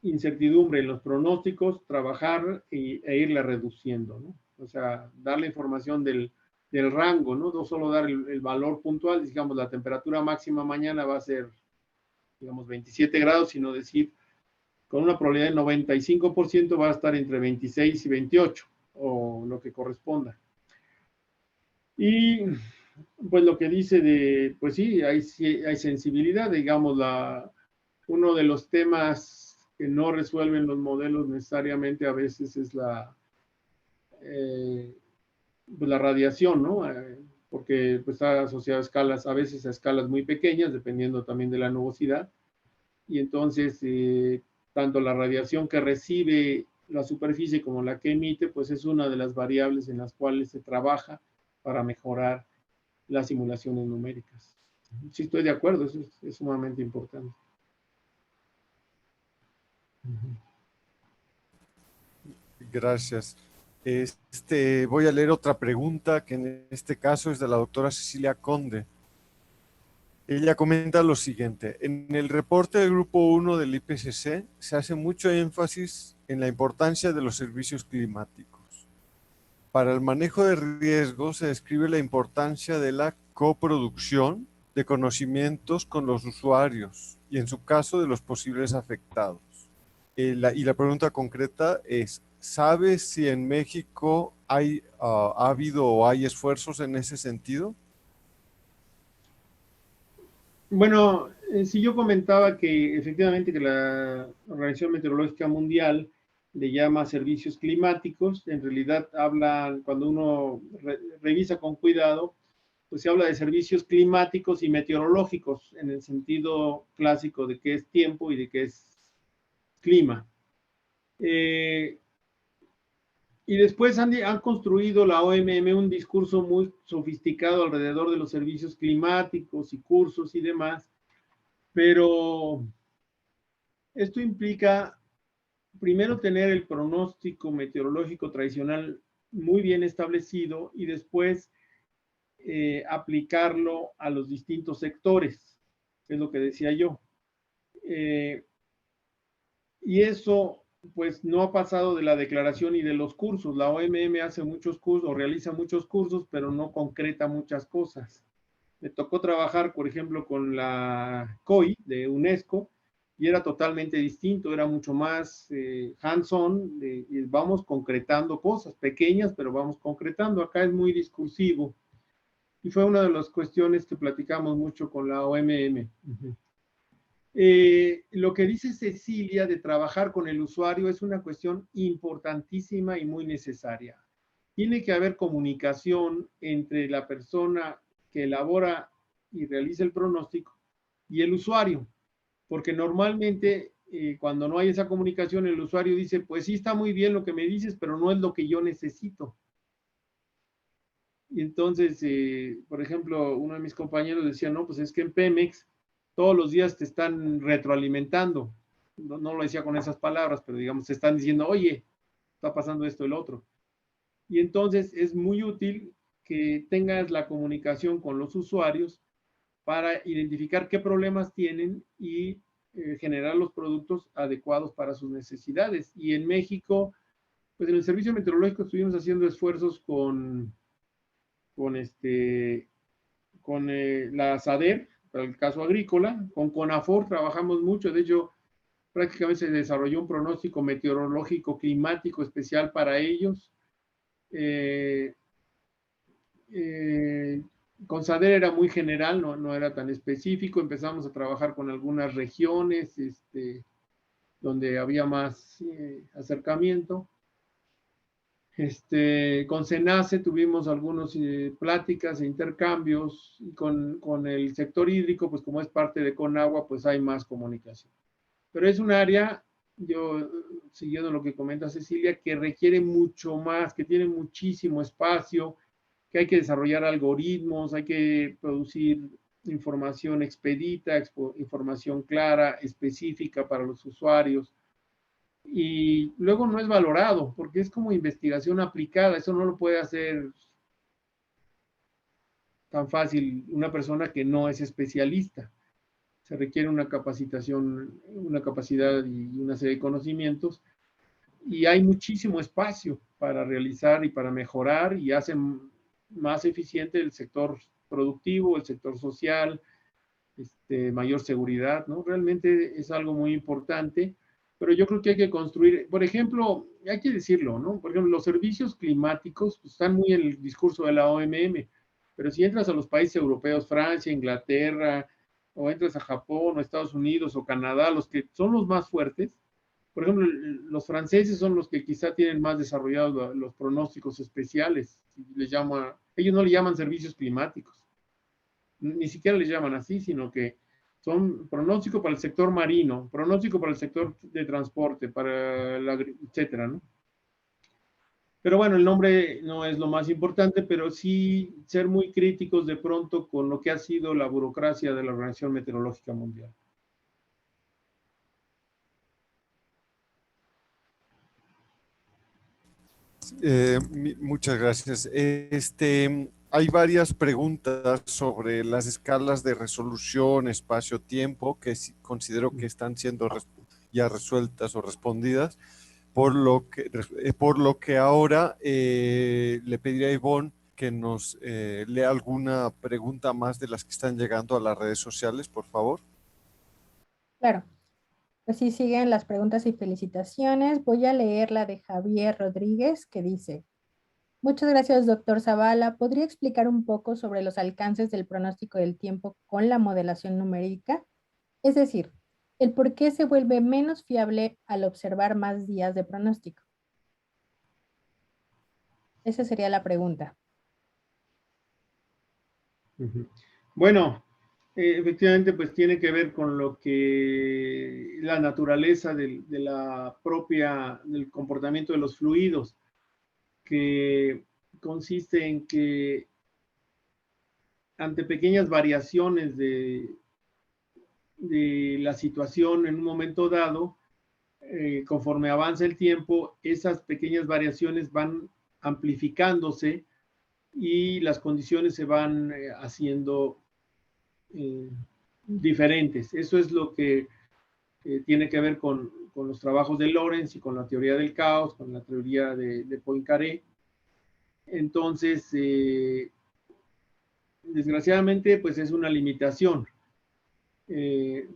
incertidumbre en los pronósticos, trabajar e irla reduciendo, ¿no? O sea, dar la información del rango, ¿no? No solo dar el valor puntual, digamos, la temperatura máxima mañana va a ser, digamos, 27 grados, sino decir, con una probabilidad del 95% va a estar entre 26 y 28, o lo que corresponda. Y pues lo que dice pues sí, hay sensibilidad, digamos, uno de los temas que no resuelven los modelos necesariamente a veces es pues la radiación, ¿no? Porque pues, está asociada a veces a escalas muy pequeñas, dependiendo también de la nubosidad. Y entonces, tanto la radiación que recibe la superficie como la que emite, pues es una de las variables en las cuales se trabaja para mejorar las simulaciones numéricas. Sí, estoy de acuerdo, eso es sumamente importante.
Gracias. Voy a leer otra pregunta que en este caso es de la doctora Cecilia Conde. Ella comenta lo siguiente: en el reporte del grupo 1 del IPCC se hace mucho énfasis en la importancia de los servicios climáticos. Para el manejo de riesgos se describe la importancia de la coproducción de conocimientos con los usuarios y en su caso de los posibles afectados. Y la pregunta concreta es, ¿sabes si en México ha habido o hay esfuerzos en ese sentido?
Bueno, sí, yo comentaba que efectivamente que la Organización Meteorológica Mundial le llama servicios climáticos. En realidad hablan, cuando uno revisa con cuidado, pues se habla de servicios climáticos y meteorológicos en el sentido clásico de qué es tiempo y de qué es clima. Y después han construido la OMM un discurso muy sofisticado alrededor de los servicios climáticos y cursos y demás, pero esto implica primero tener el pronóstico meteorológico tradicional muy bien establecido y después aplicarlo a los distintos sectores, que es lo que decía yo. Y eso pues no ha pasado de la declaración y de los cursos. La OMM hace muchos cursos o realiza muchos cursos, pero no concreta muchas cosas. Me tocó trabajar, por ejemplo, con la COI de UNESCO y era totalmente distinto, era mucho más hands-on, vamos concretando cosas pequeñas, pero vamos concretando. Acá es muy discursivo y fue una de las cuestiones que platicamos mucho con la OMM. Lo que dice Cecilia de trabajar con el usuario es una cuestión importantísima y muy necesaria. Tiene que haber comunicación entre la persona que elabora y realiza el pronóstico y el usuario, porque normalmente cuando no hay esa comunicación, el usuario dice, pues sí está muy bien lo que me dices, pero no es lo que yo necesito. Y entonces, por ejemplo, uno de mis compañeros decía, no, pues es que en Pemex todos los días te están retroalimentando. No, no lo decía con esas palabras, pero digamos, te están diciendo, oye, está pasando esto, el otro. Y entonces es muy útil que tengas la comunicación con los usuarios para identificar qué problemas tienen y generar los productos adecuados para sus necesidades. Y en México, pues en el Servicio Meteorológico estuvimos haciendo esfuerzos con la SADER, para el caso agrícola, con CONAFOR trabajamos mucho, de hecho, prácticamente se desarrolló un pronóstico meteorológico climático especial para ellos. Con SADER era muy general, no era tan específico, empezamos a trabajar con algunas regiones donde había más acercamiento. Con SENACE tuvimos algunas pláticas e intercambios, y con el sector hídrico, pues como es parte de Conagua, pues hay más comunicación. Pero es un área, yo siguiendo lo que comenta Cecilia, que requiere mucho más, que tiene muchísimo espacio, que hay que desarrollar algoritmos, hay que producir información expedita, información clara, específica para los usuarios. Y luego no es valorado, porque es como investigación aplicada, eso no lo puede hacer tan fácil una persona que no es especialista. Se requiere una capacitación, una capacidad y una serie de conocimientos, y hay muchísimo espacio para realizar y para mejorar, y hacen más eficiente el sector productivo, el sector social, mayor seguridad, ¿no? Realmente es algo muy importante, pero yo creo que hay que construir, por ejemplo, hay que decirlo, ¿no? Por ejemplo, los servicios climáticos pues, están muy en el discurso de la OMM, pero si entras a los países europeos, Francia, Inglaterra, o entras a Japón, o Estados Unidos, o Canadá, los que son los más fuertes, por ejemplo, los franceses son los que quizá tienen más desarrollados los pronósticos especiales, ellos no le llaman servicios climáticos, ni siquiera les llaman así, sino que son pronóstico para el sector marino, pronóstico para el sector de transporte, para la, etcétera, ¿no? Pero bueno, el nombre no es lo más importante, pero sí ser muy críticos de pronto con lo que ha sido la burocracia de la Organización Meteorológica Mundial.
Muchas gracias. Hay varias preguntas sobre las escalas de resolución, espacio-tiempo, que considero que están siendo ya resueltas o respondidas, por lo que ahora le pediría a Ivonne que nos lea alguna pregunta más de las que están llegando a las redes sociales, por favor.
Claro. Pues sí, siguen las preguntas y felicitaciones. Voy a leer la de Javier Rodríguez, que dice: muchas gracias, doctor Zavala. ¿Podría explicar un poco sobre los alcances del pronóstico del tiempo con la modelación numérica? Es decir, el por qué se vuelve menos fiable al observar más días de pronóstico. Esa sería la pregunta.
Bueno, efectivamente, pues tiene que ver con lo que la naturaleza del comportamiento de los fluidos, que consiste en que ante pequeñas variaciones de la situación en un momento dado, conforme avanza el tiempo, esas pequeñas variaciones van amplificándose y las condiciones se van haciendo diferentes. Eso es lo que tiene que ver con los trabajos de Lorentz y con la teoría del caos, con la teoría de Poincaré. Entonces, desgraciadamente, pues es una limitación.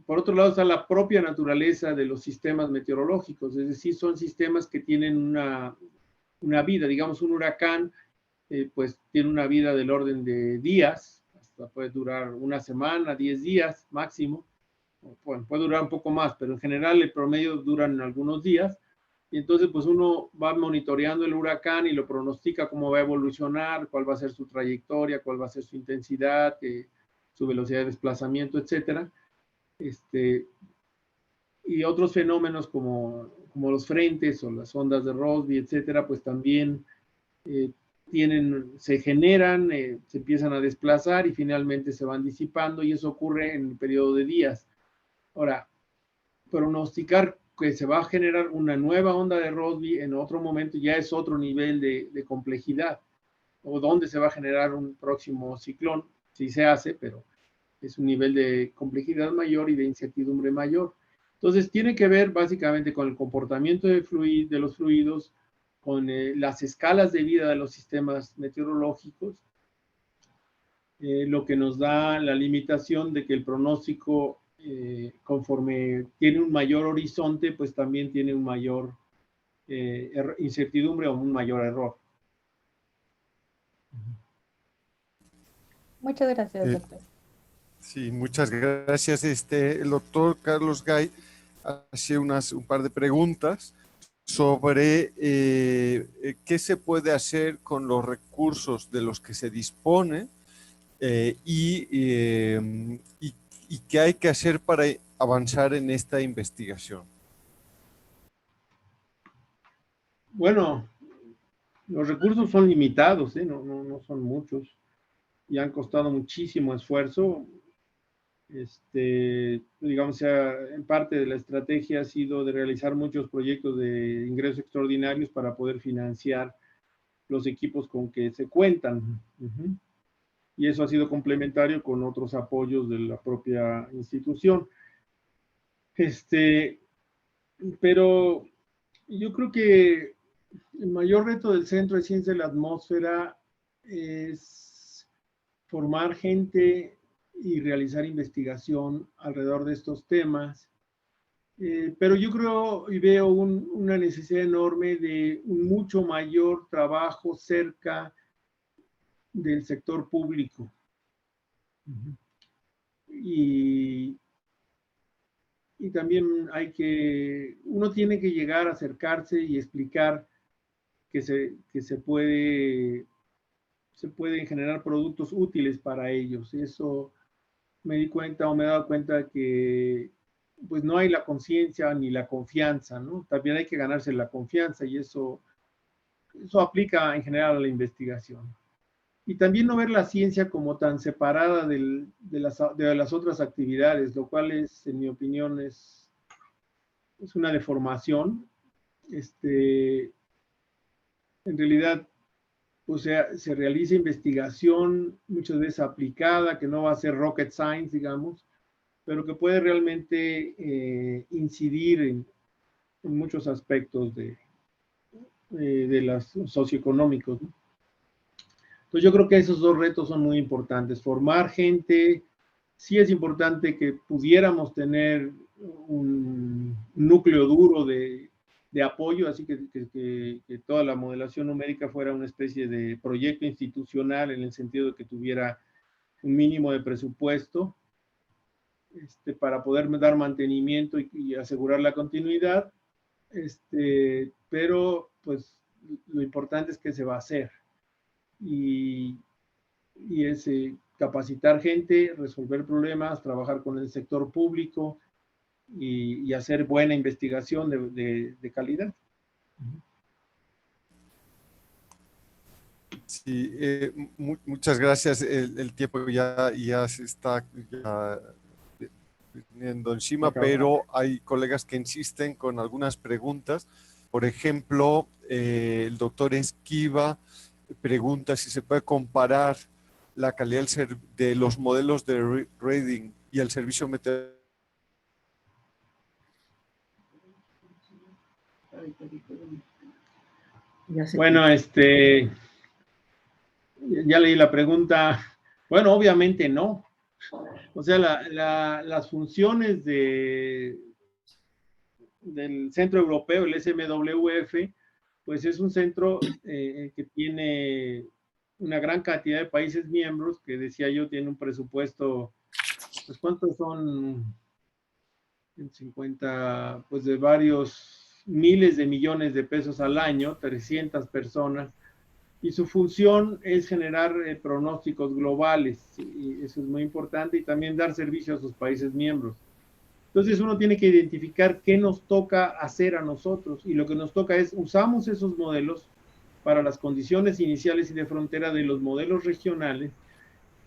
Por otro lado está la propia naturaleza de los sistemas meteorológicos, es decir, son sistemas que tienen una vida, digamos un huracán, pues tiene una vida del orden de días, hasta puede durar una semana, 10 días máximo, bueno, puede durar un poco más, pero en general el promedio duran algunos días, y entonces pues uno va monitoreando el huracán y lo pronostica cómo va a evolucionar, cuál va a ser su trayectoria, cuál va a ser su intensidad, su velocidad de desplazamiento, etcétera. Y otros fenómenos como los frentes o las ondas de Rossby, etcétera, pues también se generan, se empiezan a desplazar y finalmente se van disipando, y eso ocurre en el periodo de días. Ahora, pronosticar que se va a generar una nueva onda de Rossby en otro momento ya es otro nivel de complejidad, o dónde se va a generar un próximo ciclón, si se hace, pero es un nivel de complejidad mayor y de incertidumbre mayor. Entonces, tiene que ver básicamente con el comportamiento de los fluidos, con las escalas de vida de los sistemas meteorológicos, lo que nos da la limitación de que el pronóstico, conforme tiene un mayor horizonte, pues también tiene un mayor incertidumbre o un mayor error.
Muchas gracias, doctor.
Sí, muchas gracias. El doctor Carlos Gay hace un par de preguntas sobre qué se puede hacer con los recursos de los que se dispone y qué hay que hacer para avanzar en esta investigación.
Bueno, los recursos son limitados, no son muchos, y han costado muchísimo esfuerzo. Digamos, en parte de la estrategia ha sido de realizar muchos proyectos de ingresos extraordinarios para poder financiar los equipos con que se cuentan. Y eso ha sido complementario con otros apoyos de la propia institución. Pero yo creo que el mayor reto del Centro de Ciencias de la Atmósfera es formar gente y realizar investigación alrededor de estos temas. Pero yo creo y veo una necesidad enorme de un mucho mayor trabajo cerca del sector público. Y también uno tiene que llegar a acercarse y explicar que se pueden generar productos útiles para ellos. Eso me di cuenta o me he dado cuenta que pues no hay la conciencia ni la confianza, ¿no? También hay que ganarse la confianza, y eso aplica en general a la investigación. Y también no ver la ciencia como tan separada de las otras actividades, lo cual en mi opinión, es una deformación. En realidad, o sea, se realiza investigación muchas veces aplicada, que no va a ser rocket science, digamos, pero que puede realmente incidir en muchos aspectos de los socioeconómicos, ¿no? Entonces yo creo que esos dos retos son muy importantes. Formar gente, sí es importante que pudiéramos tener un núcleo duro de apoyo, así que toda la modelación numérica fuera una especie de proyecto institucional, en el sentido de que tuviera un mínimo de presupuesto para poder dar mantenimiento y asegurar la continuidad. Pero pues lo importante es que se va a hacer, y es capacitar gente, resolver problemas, trabajar con el sector público y hacer buena investigación de calidad.
Sí, muchas gracias. El tiempo ya se está viniendo encima, pero hay colegas que insisten con algunas preguntas. Por ejemplo, el doctor Esquiva pregunta si se puede comparar la calidad de los modelos de Reading y el servicio meteorológico.
Bueno, ya leí la pregunta. Bueno, obviamente no. O sea, las funciones del Centro Europeo, el SMWF, pues es un centro que tiene una gran cantidad de países miembros, que decía yo, tiene un presupuesto, pues ¿cuántos son? 50, pues de varios miles de millones de pesos al año, 300 personas, y su función es generar pronósticos globales, y eso es muy importante, y también dar servicio a sus países miembros. Entonces uno tiene que identificar qué nos toca hacer a nosotros, y lo que nos toca es, usamos esos modelos para las condiciones iniciales y de frontera de los modelos regionales,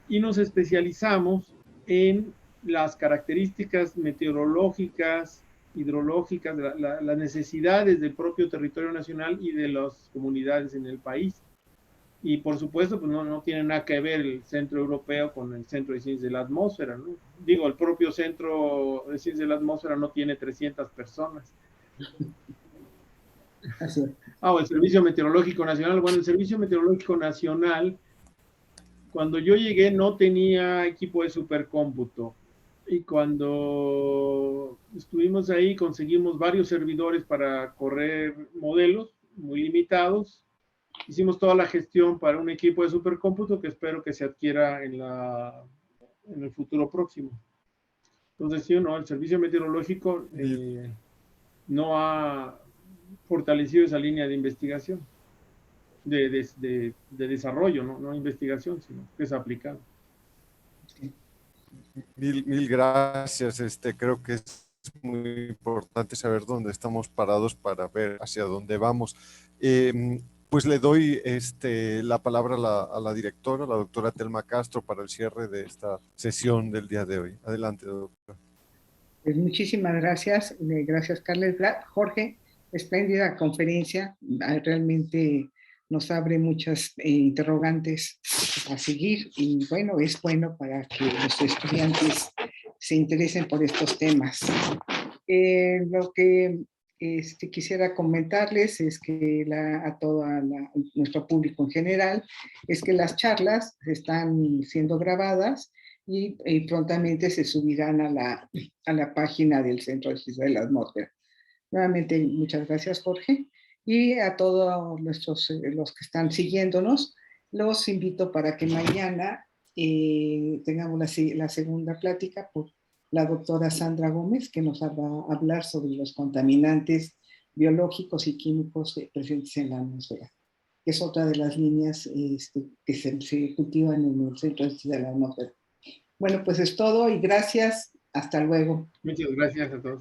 y nos especializamos en las características meteorológicas, hidrológicas, las necesidades del propio territorio nacional y de las comunidades en el país. Y por supuesto, pues no tiene nada que ver el Centro Europeo con el Centro de Ciencias de la Atmósfera, ¿no? Digo, el propio Centro de Ciencias de la Atmósfera no tiene 300 personas.
Así es.
O el Servicio Meteorológico Nacional. Bueno, el Servicio Meteorológico Nacional, cuando yo llegué, no tenía equipo de supercómputo. Y cuando estuvimos ahí, conseguimos varios servidores para correr modelos muy limitados. Hicimos toda la gestión para un equipo de supercómputo que espero que se adquiera en el futuro próximo. Entonces, sí o no, el servicio meteorológico no ha fortalecido esa línea de investigación, de desarrollo, no investigación, sino que es aplicado.
Mil gracias. Creo que es muy importante saber dónde estamos parados para ver hacia dónde vamos. Pues le doy la palabra a la directora, la doctora Telma Castro, para el cierre de esta sesión del día de hoy. Adelante, doctora.
Pues muchísimas gracias. Gracias, Carles. Jorge, espléndida conferencia. Realmente nos abre muchas interrogantes a seguir y bueno, es bueno para que los estudiantes se interesen por estos temas. Lo que quisiera comentarles es que a todo nuestro público en general, es que las charlas están siendo grabadas y prontamente se subirán a la página del Centro de Ciencias de la Atmósfera. Nuevamente, muchas gracias, Jorge. Y a todos los que están siguiéndonos, los invito para que mañana tengamos la segunda plática por la doctora Sandra Gómez, que nos va a hablar sobre los contaminantes biológicos y químicos presentes en la atmósfera, que es otra de las líneas que se cultivan en el Centro de Ciencias de la Atmósfera. Bueno, pues es todo y gracias. Hasta luego.
Muchas gracias a todos.